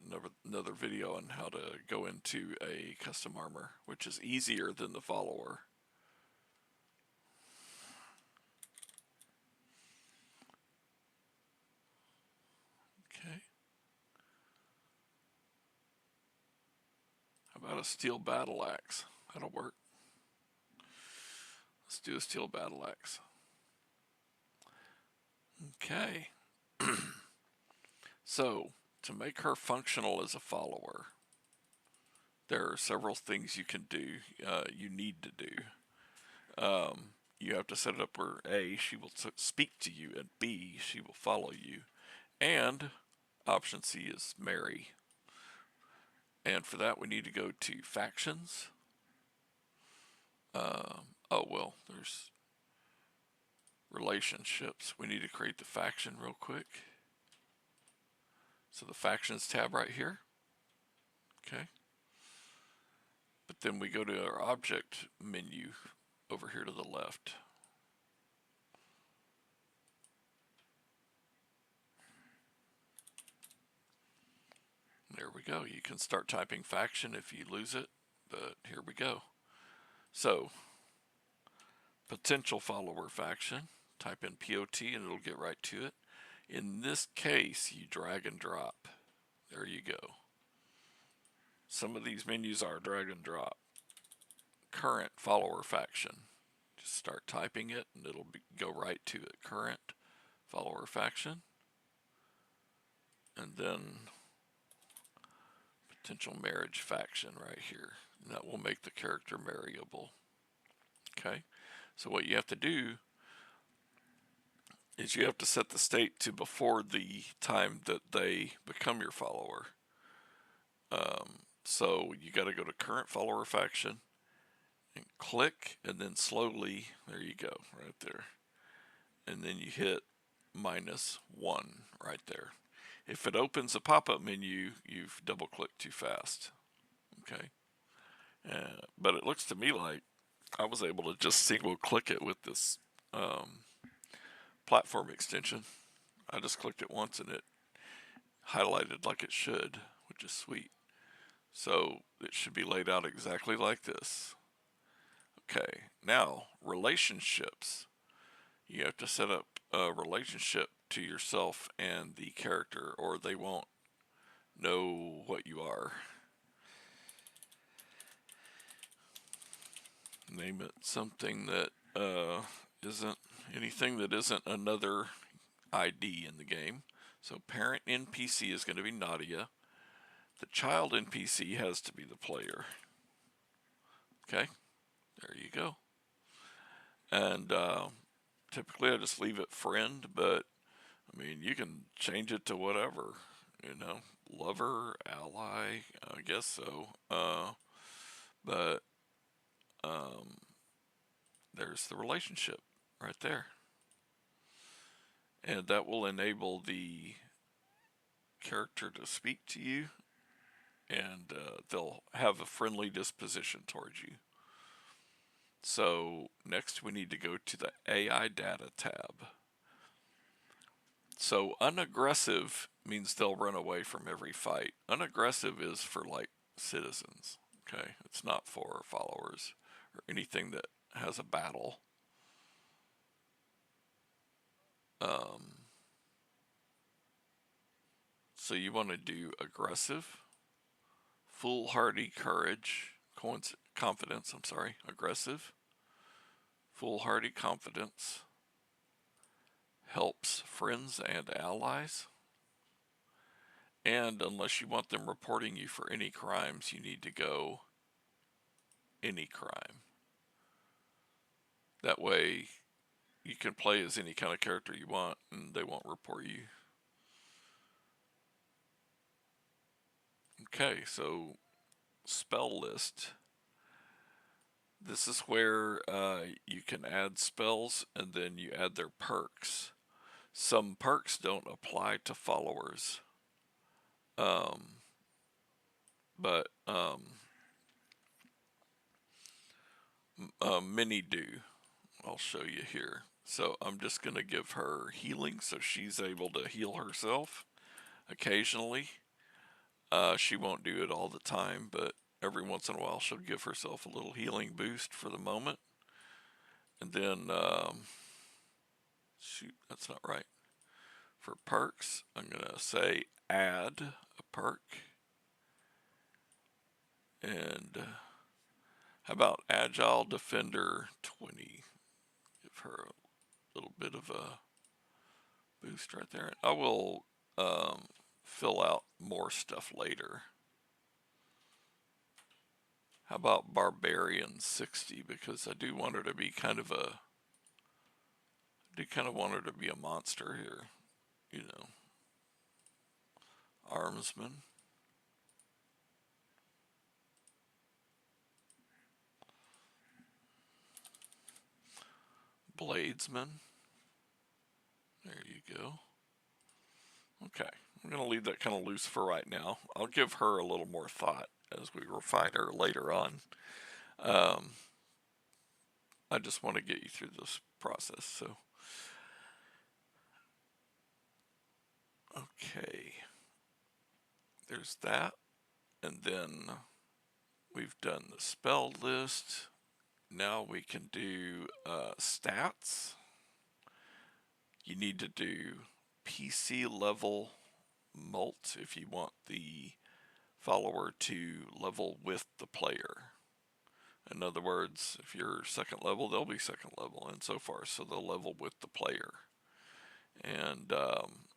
Speaker 1: another video on how to go into a custom armor, which is easier than the follower. Okay. How about a steel battle axe? That'll work. Let's do a steel battle axe. Okay. So, to make her functional as a follower, there are several things you can do, you need to do. You have to set it up where A, she will speak to you, and B, she will follow you. And option C is marry. And for that, we need to go to factions. Oh, well, there's relationships. We need to create the faction real quick. So the factions tab right here. Okay. But then we go to our object menu over here to the left. There we go. You can start typing faction if you lose it, but here we go. So, potential follower faction. Type in POT and it'll get right to it. In this case, you drag and drop. There you go. Some of these menus are drag and drop. Current follower faction. Just start typing it and it'll go right to it. Current follower faction. And then potential marriage faction right here. And that will make the character marryable. Okay. So what you have to do is you have to set the state to before the time that they become your follower. So you got to go to current follower faction and click, and then slowly, there you go, right there. And then you hit -1 right there. If it opens a pop-up menu, you've double-clicked too fast. Okay. But it looks to me like I was able to just single-click it with this platform extension. I just clicked it once and it highlighted like it should, which is sweet. So it should be laid out exactly like this. Okay, now relationships. You have to set up a relationship to yourself and the character, or they won't know what you are. Name it something that isn't anything that isn't another ID in the game. So parent NPC is going to be Nadia. The child NPC has to be the player. Okay, there you go. And typically I just leave it friend, but I mean, you can change it to whatever, lover, ally, I guess so. But there's the relationship right there. And that will enable the character to speak to you, and they'll have a friendly disposition towards you. So next we need to go to the AI data tab. So unaggressive means they'll run away from every fight. Unaggressive is for like citizens. Okay, it's not for followers or anything that has a battle. So you want to do aggressive, foolhardy courage, confidence, aggressive, foolhardy confidence, helps friends and allies, and unless you want them reporting you for any crimes, you need to go any crime. That way you can play as any kind of character you want and they won't report you. Okay, so spell list. This is where you can add spells and then you add their perks. Some perks don't apply to followers, but many do. I'll show you here. So I'm just going to give her healing so she's able to heal herself occasionally. She won't do it all the time, but every once in a while she'll give herself a little healing boost for the moment. And then, shoot, that's not right. For perks, I'm going to say add a perk. And how about Agile Defender 20? Give her a little bit of a boost right there. I will fill out more stuff later. How about Barbarian 60? Because I do want her to be kind of a, I do kind of want her to be a monster here, you know. Armsman. Bladesman. There you go. Okay, I'm going to leave that kind of loose for right now. I'll give her a little more thought as we refine her later on. I just want to get you through this process. So, okay, there's that. And then we've done the spell list. Now we can do stats. You need to do PC level mult if you want the follower to level with the player. In other words, if you're second level, they'll be second level, and so far, so they'll level with the player. And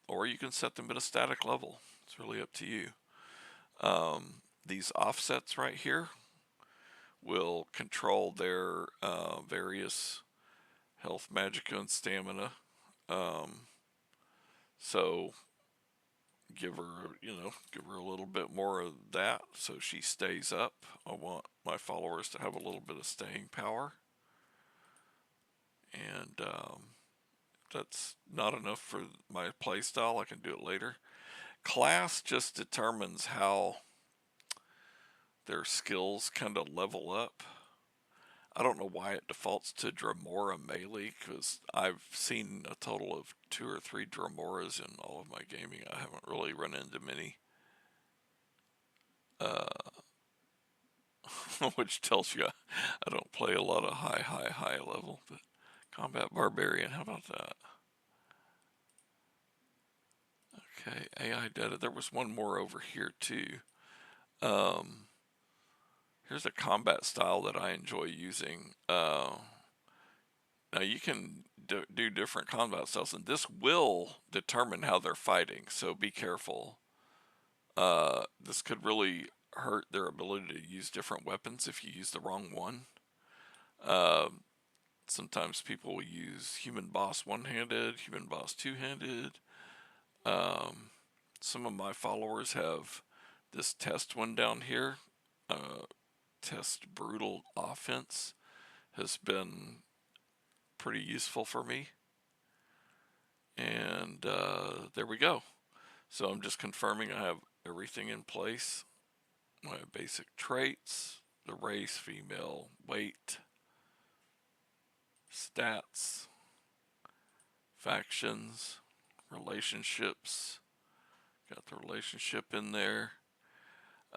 Speaker 1: or you can set them at a static level. It's really up to you. These offsets right here will control their various health, magicka, and stamina. So give her, give her a little bit more of that so she stays up. I want my followers to have a little bit of staying power. And that's not enough for my playstyle. I can do it later. Class just determines how their skills kind of level up. I don't know why it defaults to Dremora melee, because I've seen a total of 2 or 3 Dremoras in all of my gaming. I haven't really run into many. Which tells you I don't play a lot of high level, but Combat Barbarian, how about that? Okay, AI data. There was one more over here too. Here's a combat style that I enjoy using. Now you can do different combat styles, and this will determine how they're fighting, so be careful. This could really hurt their ability to use different weapons if you use the wrong one. Sometimes people will use human boss one-handed, human boss two-handed. Some of my followers have this test one down here. Test brutal offense has been pretty useful for me. And there we go. So I'm just confirming I have everything in place. My basic traits, the race, female, weight, stats, factions, relationships. Got the relationship in there.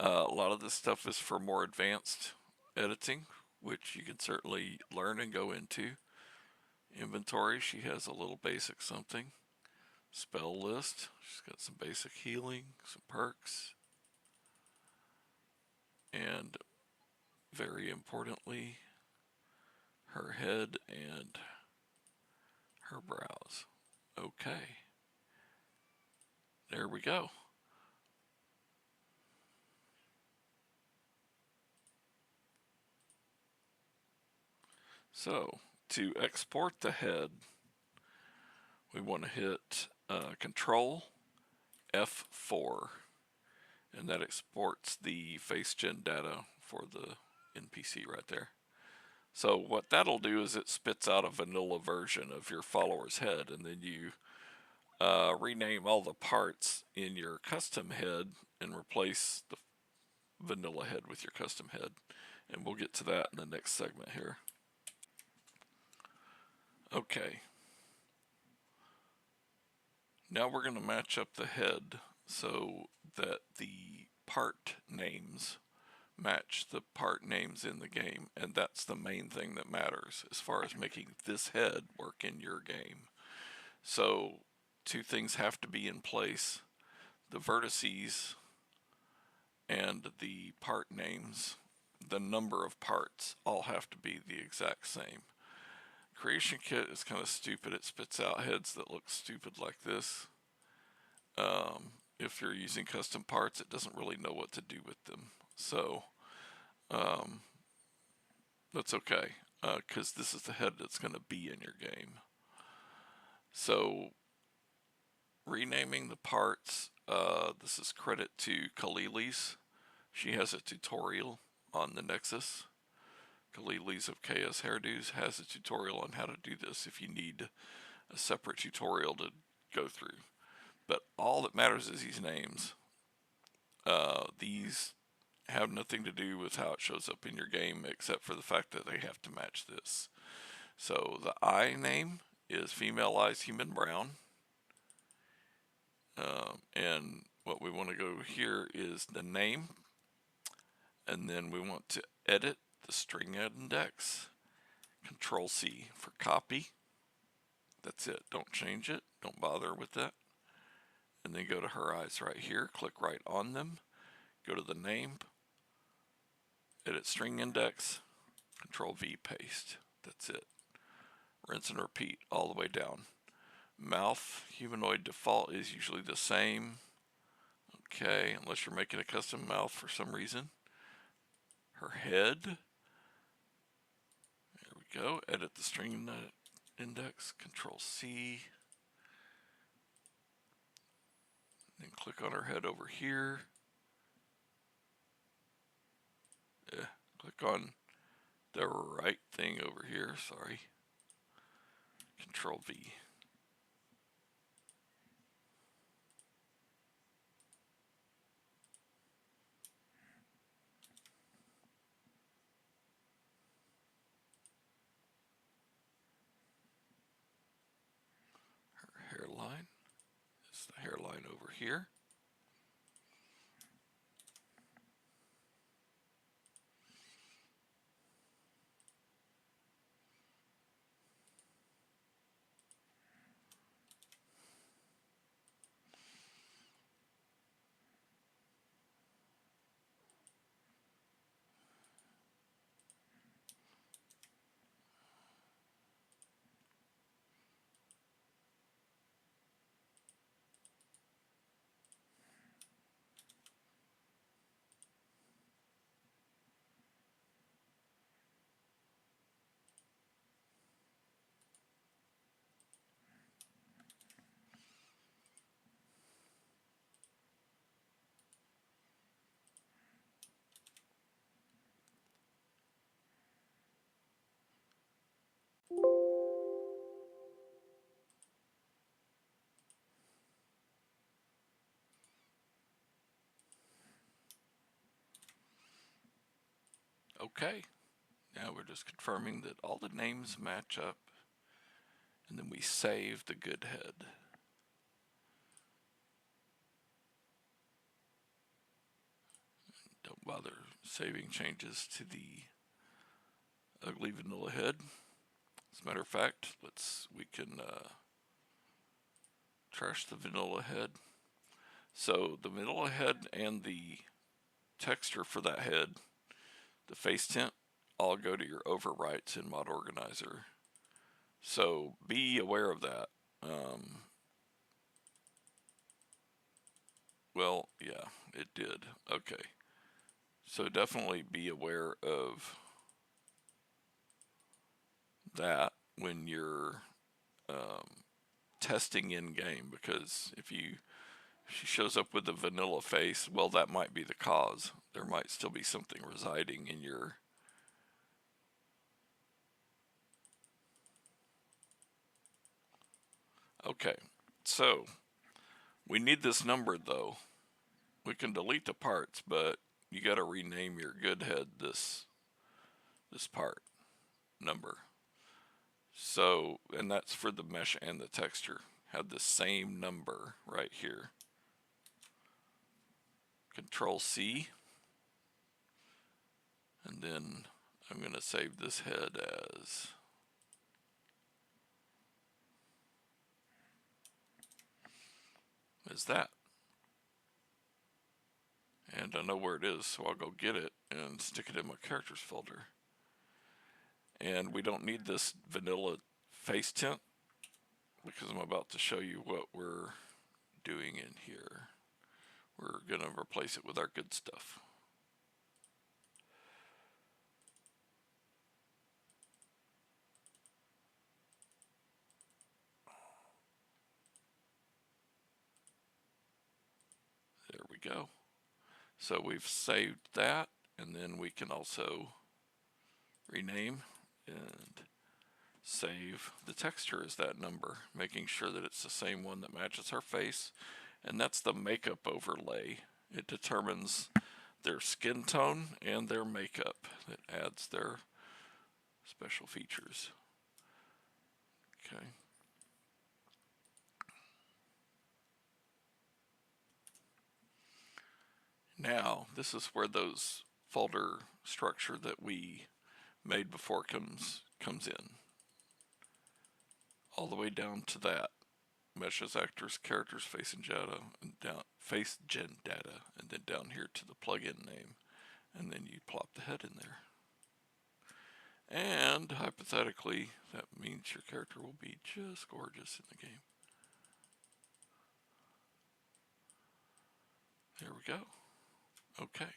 Speaker 1: A lot of this stuff is for more advanced editing, which you can certainly learn and go into. Inventory, she has a little basic something. Spell list, she's got some basic healing, some perks. And very importantly, her head and her brows. Okay. There we go. So, to export the head, we want to hit Control F4, and that exports the face gen data for the NPC right there. So what that'll do is it spits out a vanilla version of your follower's head, and then you rename all the parts in your custom head and replace the vanilla head with your custom head. And we'll get to that in the next segment here. Okay. Now we're going to match up the head so that the part names match the part names in the game, and that's the main thing that matters as far as making this head work in your game. So 2 things have to be in place: the vertices and the part names. The number of parts all have to be the exact same. Creation Kit is kind of stupid. It spits out heads that look stupid like this. If you're using custom parts, it doesn't really know what to do with them. So That's okay, because this is the head that's going to be in your game. So renaming the parts, this is credit to Kalilis. She has a tutorial on the Nexus. Kalilis of KS Hairdos has a tutorial on how to do this if you need a separate tutorial to go through. But all that matters is these names. These have nothing to do with how it shows up in your game except for the fact that they have to match this. So the I name is Female-Eyes Human Brown. And what we want to go here is the name, and then we want to edit the string index. Control C for copy. That's it. Don't change it. Don't bother with that. And then go to her eyes right here. Click right on them. Go to the name. Edit string index. Control V paste. That's it. Rinse and repeat all the way down. Mouth humanoid default is usually the same. Okay, unless you're making a custom mouth for some reason. Her head. There we go. Edit the string index. Control C. Then click on her head over here. Click on the right thing over here. Sorry. Control V. Her hairline. It's the hairline over here. Okay. Now we're just confirming that all the names match up. And then we save the good head. Don't bother saving changes to the ugly vanilla head. As a matter of fact, we can trash the vanilla head. So the vanilla head and the texture for that head, the face tint, all go to your overwrites in Mod Organizer. So be aware of that. Well, yeah, it did. Okay. So definitely be aware of that when you're testing in game, because if she shows up with a vanilla face, well, that might be the cause. There might still be something residing in your okay. So we need this numbered though. We can delete the parts, but you got to rename your good head this part number. So, and that's for the mesh and the texture. Have the same number right here. Control C. And then I'm going to save this head as that. And I know where it is, so I'll go get it and stick it in my characters folder. And we don't need this vanilla face tint because I'm about to show you what we're doing in here. We're going to replace it with our good stuff. we go. So we've saved that, and then we can also rename and save the texture as that number, making sure that it's the same one that matches her face. And that's the makeup overlay. It determines their skin tone and their makeup. It adds their special features. Okay. Now, this is where those folder structure that we made before comes in. All the way down to that. Meshes, actors, characters, face and data, and down face gen data, and then down here to the plugin name, and then you plop the head in there. And hypothetically, that means your character will be just gorgeous in the game. There we go. Okay.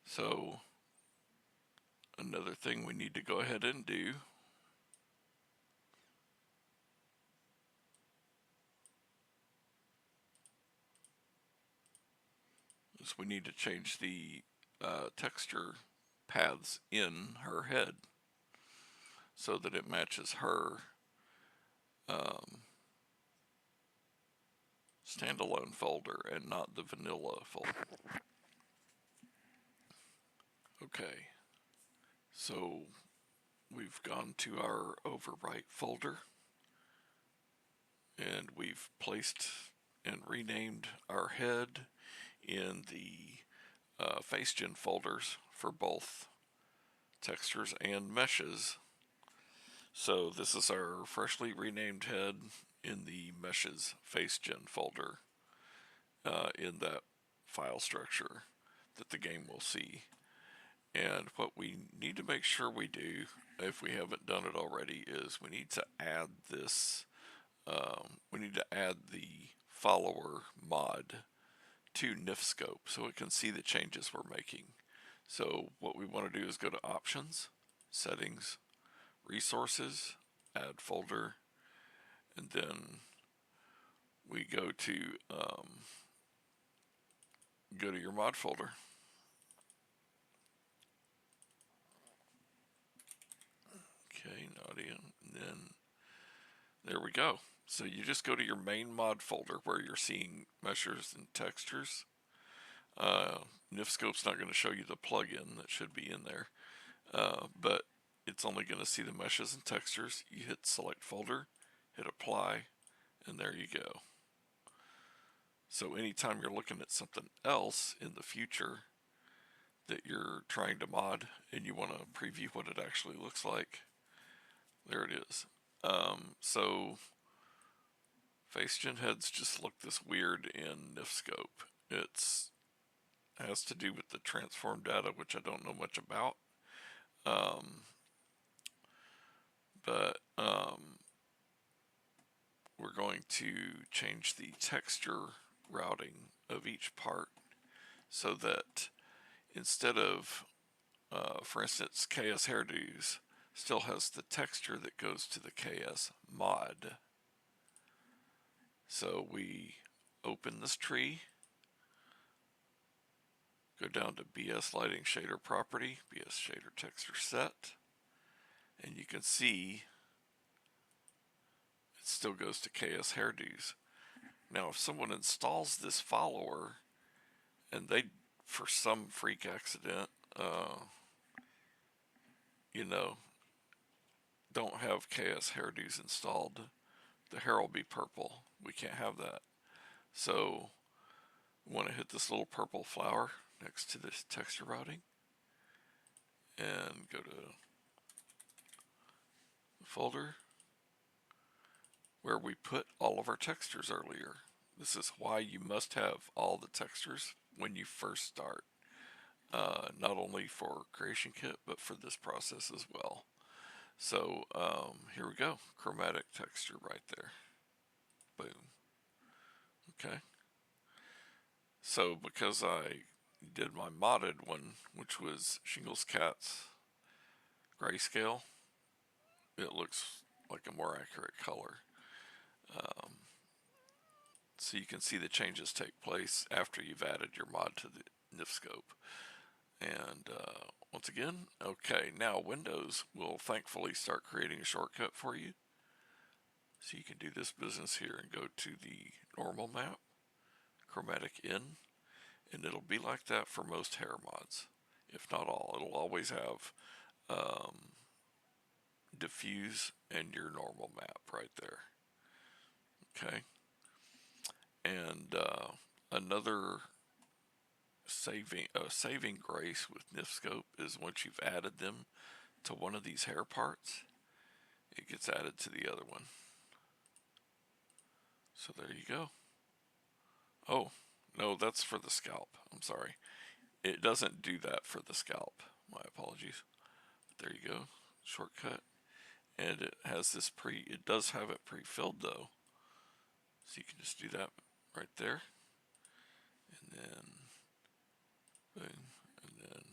Speaker 1: So another thing we need to go ahead and do is we need to change the texture paths in her head so that it matches her standalone folder and not the vanilla folder. Okay, so we've gone to our overwrite folder and we've placed and renamed our head in the FaceGen folders for both textures and meshes. So this is our freshly renamed head in the meshes FaceGen folder in that file structure that the game will see. And what we need to make sure we do, if we haven't done it already, is we need to add this, we need to add the follower mod to Nifskope so it can see the changes we're making. So what we want to do is go to Options, Settings, Resources, Add Folder, and then we go to your mod folder. Okay, Nadia, and then there we go. So you just go to your main mod folder where you're seeing meshes and textures. Nifskope's not going to show you the plugin that should be in there, but it's only going to see the meshes and textures. You hit select folder, hit apply, and there you go. So anytime you're looking at something else in the future that you're trying to mod and you want to preview what it actually looks like, there it is. So FaceGen heads just look this weird in Nifskope. It has to do with the transform data, which I don't know much about. But we're going to change the texture routing of each part so that instead of, for instance, KS Hairdos still has the texture that goes to the KS mod. So we open this tree, go down to BS Lighting Shader Property, BS Shader Texture Set, and you can see it still goes to KS Hairdos. Now if someone installs this follower and they, for some freak accident, don't have KS Hairdos installed, the hair will be purple. We can't have that. So we want to hit this little purple flower next to this texture routing and go to the folder where we put all of our textures earlier. This is why you must have all the textures when you first start, not only for Creation Kit but for this process as well. So here we go, chromatic texture right there. Boom. Okay. So because I did my modded one, which was Shingles Cats grayscale, it looks like a more accurate color. So you can see the changes take place after you've added your mod to the Nifskope. And once again, okay, now Windows will thankfully start creating a shortcut for you. So you can do this business here and go to the normal map, chromatic in, and it'll be like that for most hair mods, if not all. It'll always have diffuse and your normal map right there. Okay. And another saving grace with Nifskope is once you've added them to one of these hair parts, it gets added to the other one. So there you go. Oh, no, that's for the scalp. I'm sorry. It doesn't do that for the scalp. My apologies. But there you go. Shortcut. And it has this it does have it pre-filled though. So you can just do that right there. And then, boom, and then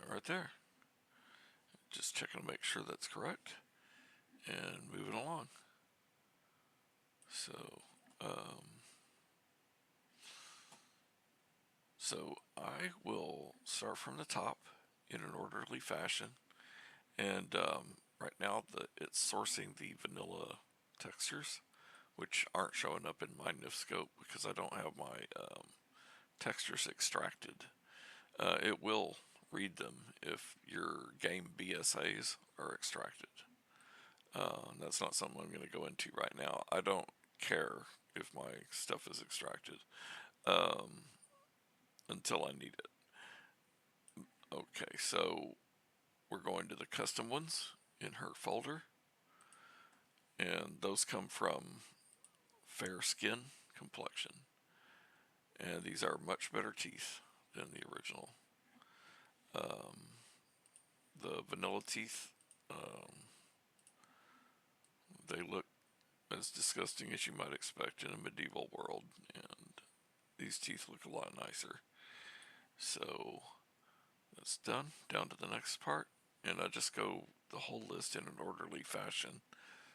Speaker 1: right there. Just checking to make sure that's correct. And moving along. So I will start from the top in an orderly fashion. And right now it's sourcing the vanilla textures, which aren't showing up in my Nifskope because I don't have my textures extracted. It will read them if your game BSAs are extracted. That's not something I'm going to go into right now. I don't care if my stuff is extracted until I need it. Okay, so we're going to the custom ones in her folder, and those come from fair skin complexion, and these are much better teeth than the original. The vanilla teeth, they look as disgusting as you might expect in a medieval world, and these teeth look a lot nicer. So that's done. Down to the next part, and I just go the whole list in an orderly fashion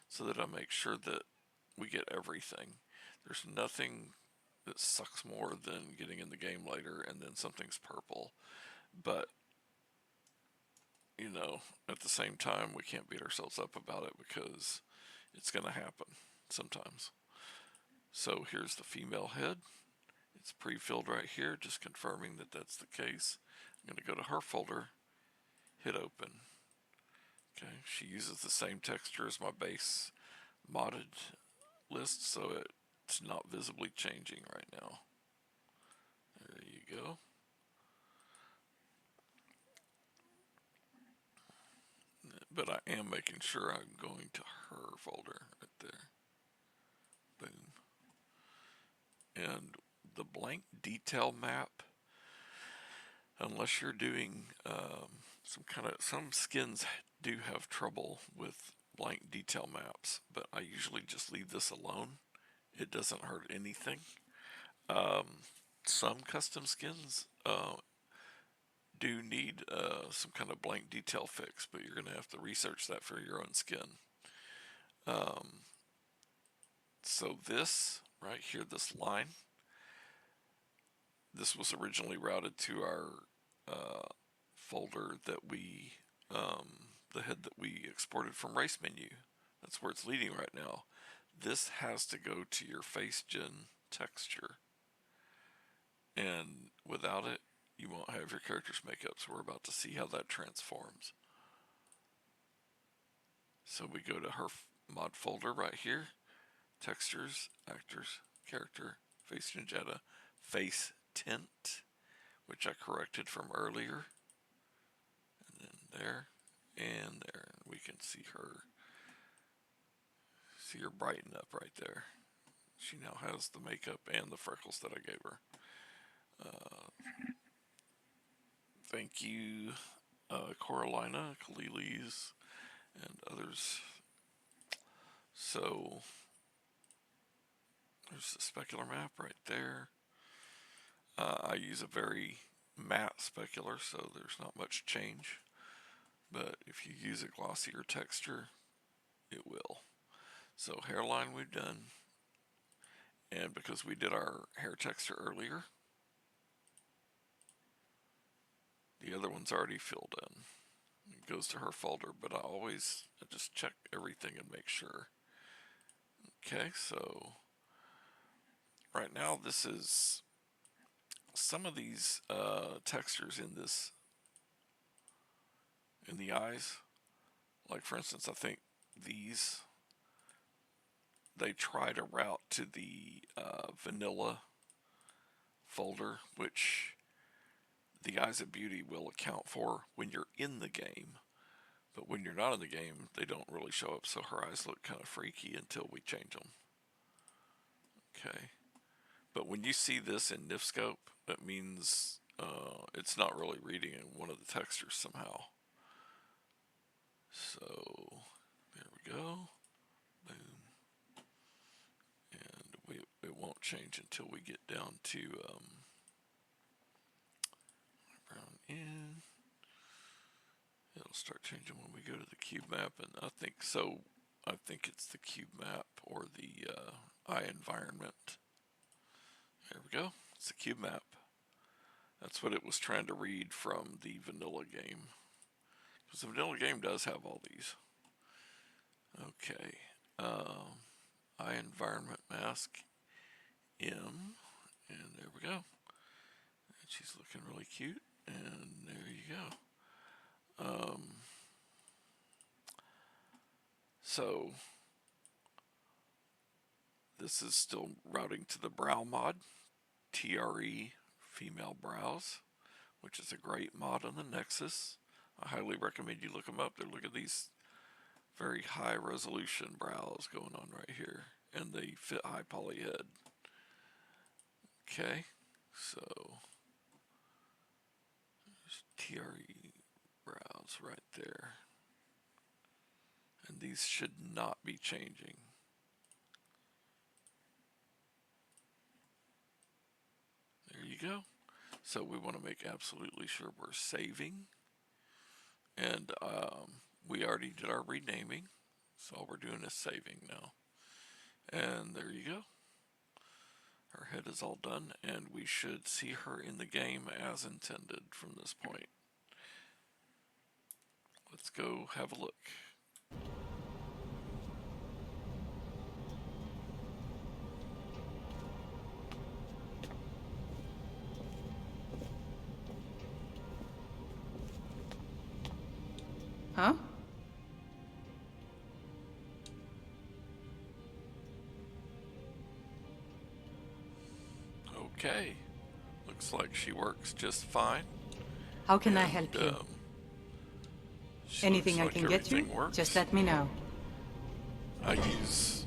Speaker 1: so that I make sure that we get everything. There's nothing that sucks more than getting in the game later and then something's purple. But, you know, at the same time, we can't beat ourselves up about it because it's going to happen sometimes. So here's the female head. It's pre-filled right here, just confirming that that's the case. I'm going to go to her folder, hit open. Okay, she uses the same texture as my base modded list, so it's not visibly changing right now. There you go. But I am making sure I'm going to her folder right there. Boom. And the blank detail map, unless you're doing some skins do have trouble with blank detail maps, but I usually just leave this alone. It doesn't hurt anything. Some custom skins do need some kind of blank detail fix, but you're going to have to research that for your own skin. So this right here, this line, this was originally routed to our folder that the head that we exported from race menu. That's where it's leading right now. This has to go to your face gen texture, and without it, you won't have your character's makeup. So we're about to see how that transforms. So we go to her mod folder right here, textures, actors, character, face Ninjetta, face tint, which I corrected from earlier, and then there and there, and we can see her brighten up right there. She now has the makeup and the freckles that I gave her. Thank you, Coralina, Kalilis, and others. So there's the specular map right there. I use a very matte specular, so there's not much change. but if you use a glossier texture, it will. So hairline we've done, and because we did our hair texture earlier, the other one's already filled in. It goes to her folder, but I just check everything and make sure. Okay, so right now this is some of these textures in the eyes. Like for instance, I think these, they try to route to the vanilla folder, which the Eyes of Beauty will account for when you're in the game. But when you're not in the game, they don't really show up, so her eyes look kind of freaky until we change them. Okay. But when you see this in Nifskope, that means it's not really reading in one of the textures somehow. So, there we go. Boom. And it won't change until we get down to brown in. It'll start changing when we go to the cube map, and I think it's the cube map or the eye environment. There we go. It's the cube map. That's what it was trying to read from the vanilla game. Because the vanilla game does have all these. Okay. Eye environment mask M. And there we go. And she's looking really cute. And there you go. So this is still routing to the brow mod, TRE female brows, which is a great mod on the Nexus. I highly recommend you look them up. Look at these very high resolution brows going on right here, and they fit high poly head. Okay, so there's TRE brows right there, and these should not be changing. There you go. So we want to make absolutely sure we're saving, and we already did our renaming, so all we're doing is saving now. And there you go. Her head is all done, and we should see her in the game as intended from this point. Let's go have a look.
Speaker 2: Huh?
Speaker 1: Okay. Looks like she works just fine.
Speaker 2: How can I help you? Anything I
Speaker 1: like
Speaker 2: can get you?
Speaker 1: Works.
Speaker 2: Just let me know.
Speaker 1: I use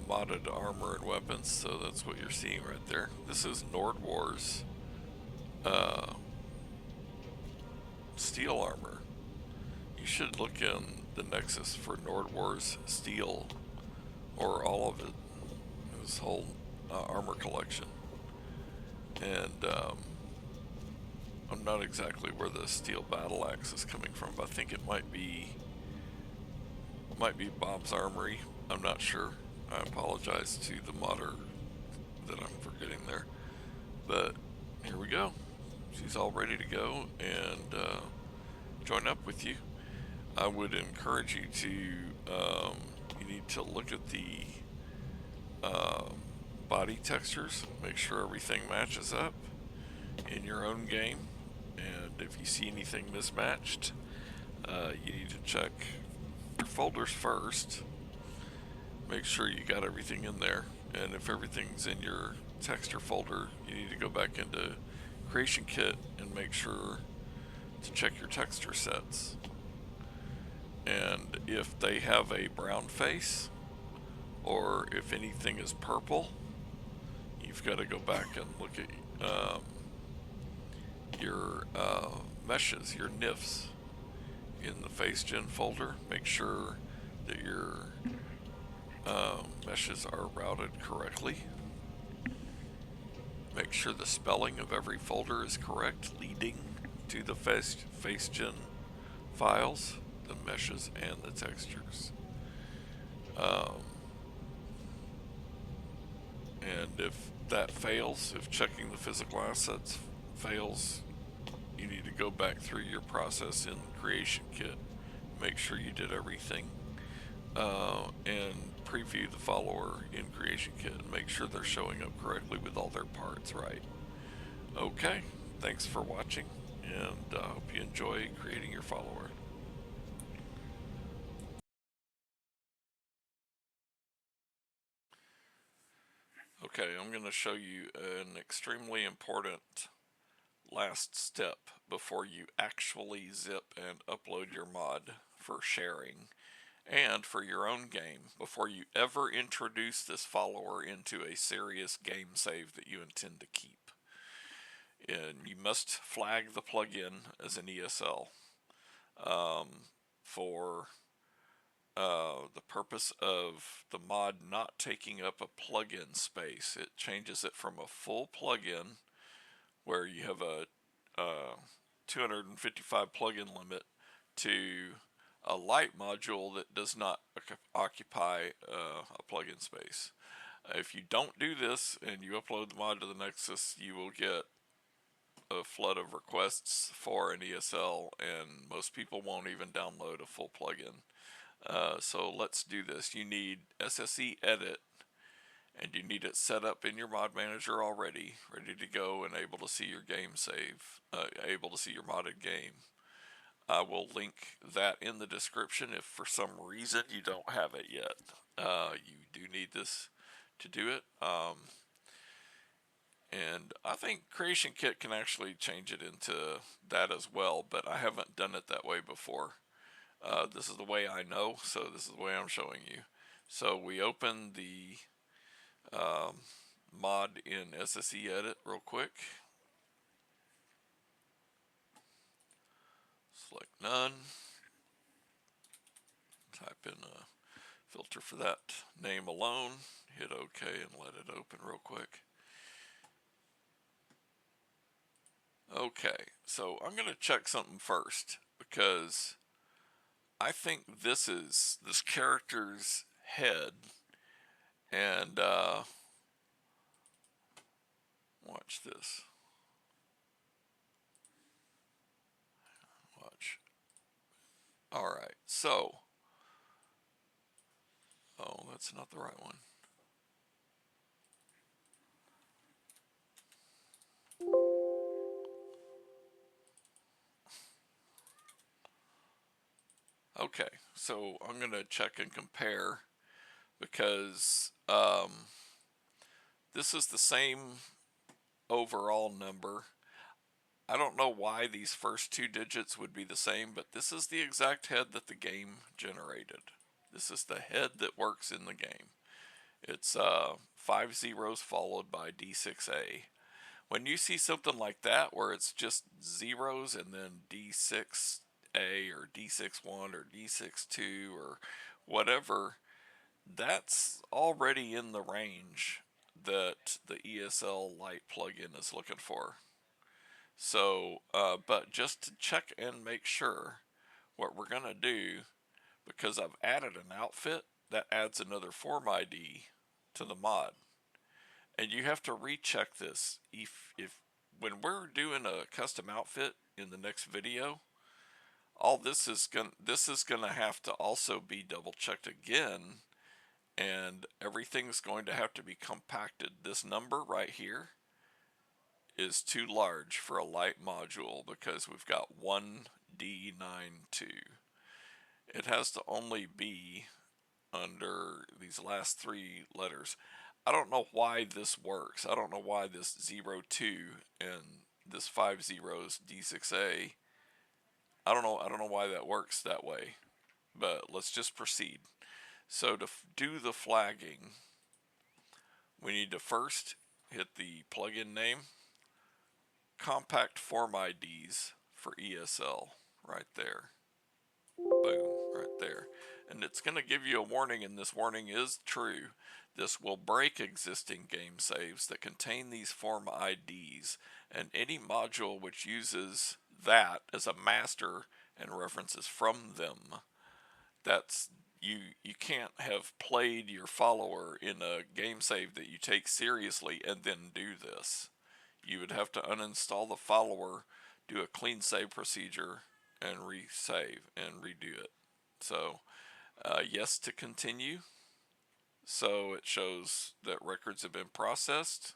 Speaker 1: modded armor and weapons, so that's what you're seeing right there. This is Nord Wars steel armor. You should look in the Nexus for Nord Wars steel, or all of it, this whole armor collection. And I'm not exactly where the steel battle axe is coming from, but I think it might be Bob's Armory. I'm not sure. I apologize to the modder that I'm forgetting there. But here we go. She's all ready to go and join up with you. I would encourage you to, you need to look at the body textures, make sure everything matches up in your own game. And if you see anything mismatched, you need to check your folders first. Make sure you got everything in there, and if everything's in your texture folder, you need to go back into Creation Kit and make sure to check your texture sets. And if they have a brown face, or if anything is purple, you've got to go back and look at your meshes, your nifs in the FaceGen folder. Make sure that your meshes are routed correctly. Make sure the spelling of every folder is correct, leading to the FaceGen files. the meshes and the textures. And if that fails, if checking the physical assets fails, you need to go back through your process in Creation Kit, make sure you did everything, and preview the follower in Creation Kit and make sure they're showing up correctly with all their parts right. Okay, thanks for watching, and I hope you enjoy creating your follower. Okay, I'm going to show you an extremely important last step before you actually zip and upload your mod for sharing and for your own game, before you ever introduce this follower into a serious game save that you intend to keep. And you must flag the plugin as an ESL for the purpose of the mod not taking up a plugin space. It changes it from a full plugin where you have a 255 plugin limit to a light module that does not occupy a plugin space. If you don't do this and you upload the mod to the Nexus, you will get a flood of requests for an ESL, and most people won't even download a full plugin. So let's do this. You need SSEEDit, and you need it set up in your mod manager already, ready to go and able to see your game save, able to see your modded game. I will link that in the description if for some reason you don't have it yet. You do need this to do it. And I think Creation Kit can actually change it into that as well, but I haven't done it that way before. This is the way I know, so this is the way I'm showing you. So we open the mod in SSEEDit real quick. Select none. Type in a filter for that name alone. Hit OK and let it open real quick. Okay, so I'm going to check something first because I think this is this character's head, and watch this. Watch. Alright, so, oh, that's not the right one. Okay, so I'm going to check and compare because this is the same overall number. I don't know why these first two digits would be the same, but this is the exact head that the game generated. This is the head that works in the game. It's 5 zeros followed by D6A. When you see something like that where it's just zeros and then D6A or D61 or D62 or whatever, that's already in the range that the ESL Lite plugin is looking for. So, but just to check and make sure, what we're going to do, because I've added an outfit, that adds another form ID to the mod. And you have to recheck this. If when we're doing a custom outfit in the next video, all this is gonna have to also be double checked again, and everything's going to have to be compacted. This number right here is too large for a light module because we've got 1D92. It has to only be under these last three letters. I don't know why this works. I don't know why this 02 and this 5 zeros D6A. I don't know why that works that way. But let's just proceed. So to do the flagging, we need to first hit the plugin name, compact form IDs for ESL right there. Boom, right there. And it's going to give you a warning, and this warning is true. This will break existing game saves that contain these form IDs, and any module which uses that as a master and references from them. That's you can't have played your follower in a game save that you take seriously and then do this. You would have to uninstall the follower, do a clean save procedure, and resave and redo it. So, yes to continue. So it shows that records have been processed.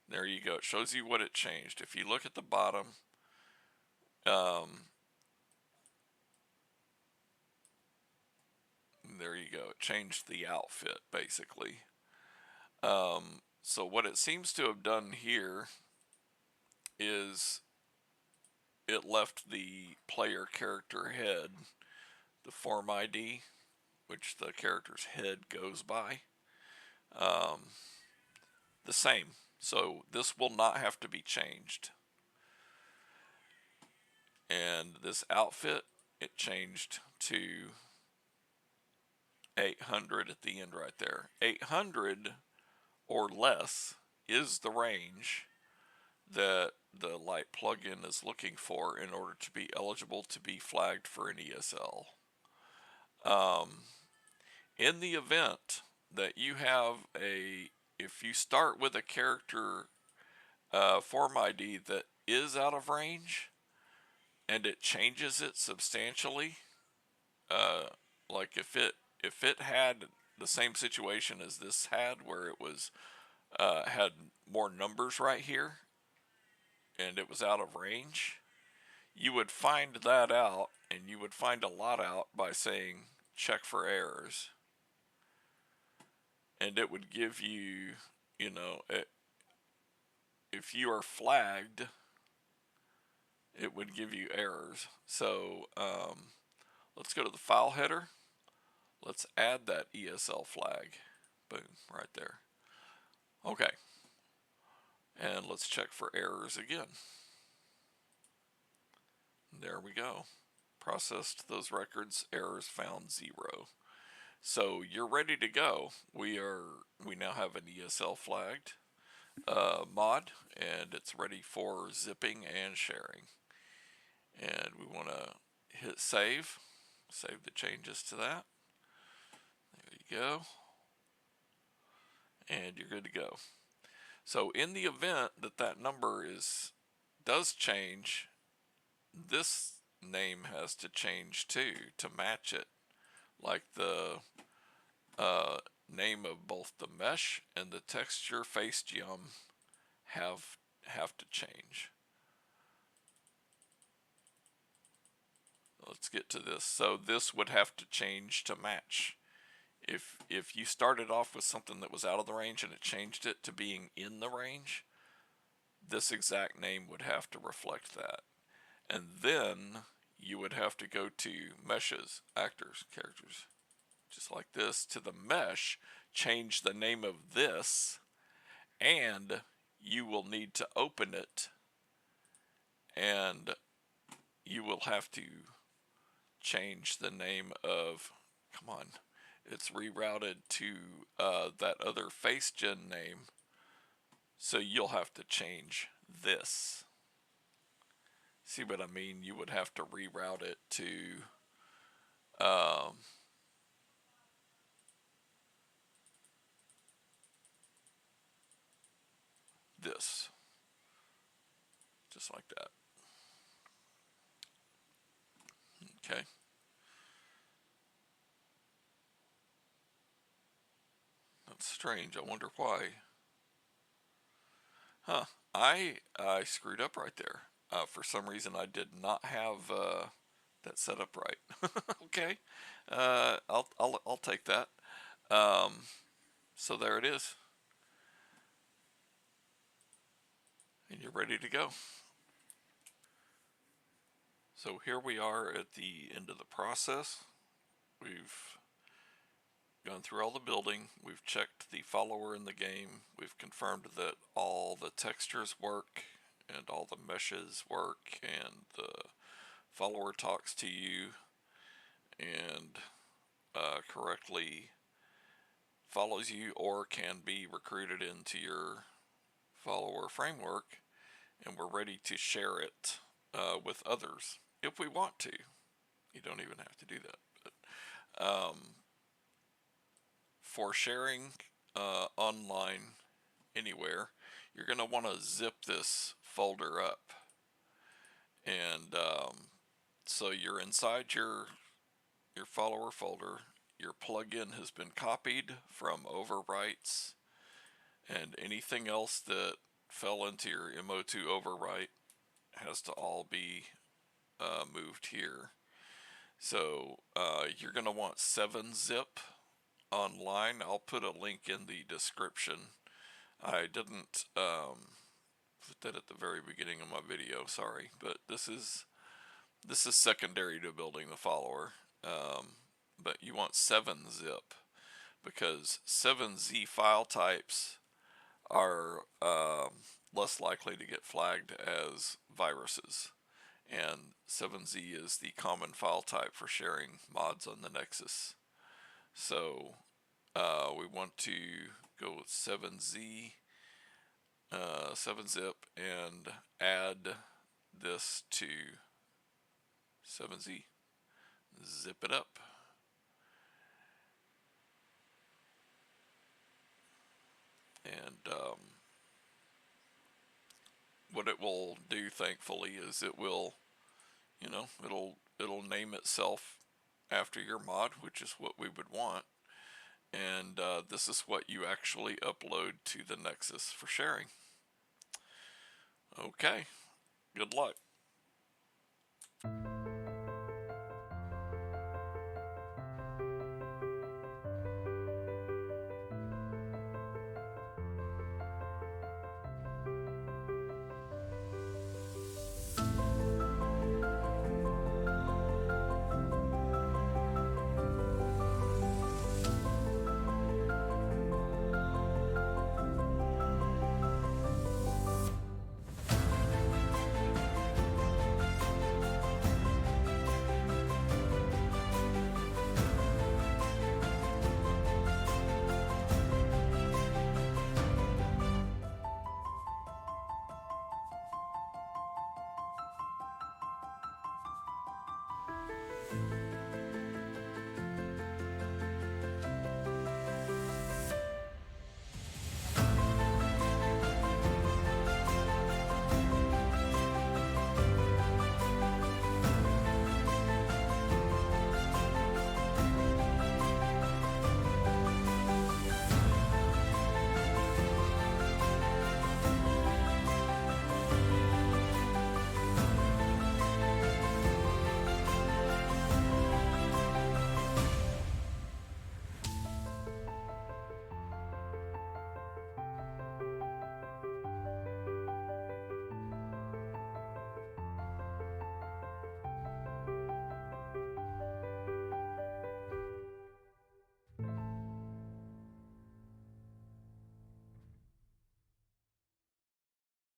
Speaker 1: There you go. It shows you what it changed. If you look at the bottom, there you go. It changed the outfit basically. So what it seems to have done here is it left the player character head, the form ID, which the character's head goes by, the same. So this will not have to be changed. And this outfit, it changed to 800 at the end right there. 800 or less is the range that the light plugin is looking for in order to be eligible to be flagged for an ESL. In the event that you have if you start with a character form ID that is out of range and it changes it substantially, like if it had the same situation as this had, where it was had more numbers right here and it was out of range, you would find that out, and you would find a lot out by saying check for errors, and it would give you, if you are flagged, it would give you errors. So let's go to the file header. Let's add that ESL flag. Boom, right there. Okay, and let's check for errors again. There we go. Processed those records, errors found 0. So you're ready to go. We now have an ESL flagged mod, and it's ready for zipping and sharing. And we want to hit save the changes to that. There you go, and you're good to go. So in the event that number does change, this name has to change too to match it, like the name of both the mesh and the texture face geom have to change. Let's get to this. So this would have to change to match. If you started off with something that was out of the range and it changed it to being in the range, this exact name would have to reflect that. And then you would have to go to meshes, actors, characters, just like this, to the mesh, change the name of this, and you will need to open it, and you will have to change the name of, come on, it's rerouted to that other face gen name, so you'll have to change this. See what I mean? You would have to reroute it to this, just like that. Okay. That's strange. I wonder why. Huh. I screwed up right there. For some reason, I did not have that set up right. Okay. I'll take that. So there it is, and you're ready to go. So here we are at the end of the process. We've gone through all the building. We've checked the follower in the game. We've confirmed that all the textures work and all the meshes work, and the follower talks to you and correctly follows you or can be recruited into your follower framework, and we're ready to share it with others. if we want to. You don't even have to do that. But, for sharing online anywhere, you're going to want to zip this folder up. And so you're inside your follower folder. Your plugin has been copied from overwrites, and anything else that fell into your MO2 overwrite has to all be moved here. So you're going to want 7-zip online. I'll put a link in the description. I didn't put that at the very beginning of my video, sorry, but this is secondary to building the follower. But you want 7-zip because 7Z file types are less likely to get flagged as viruses, and 7Z is the common file type for sharing mods on the Nexus. So we want to go with 7Z, 7-zip, and add this to 7Z. Zip it up. And what it will do, thankfully, is it will, it'll name itself after your mod, which is what we would want. And this is what you actually upload to the Nexus for sharing. Okay, good luck.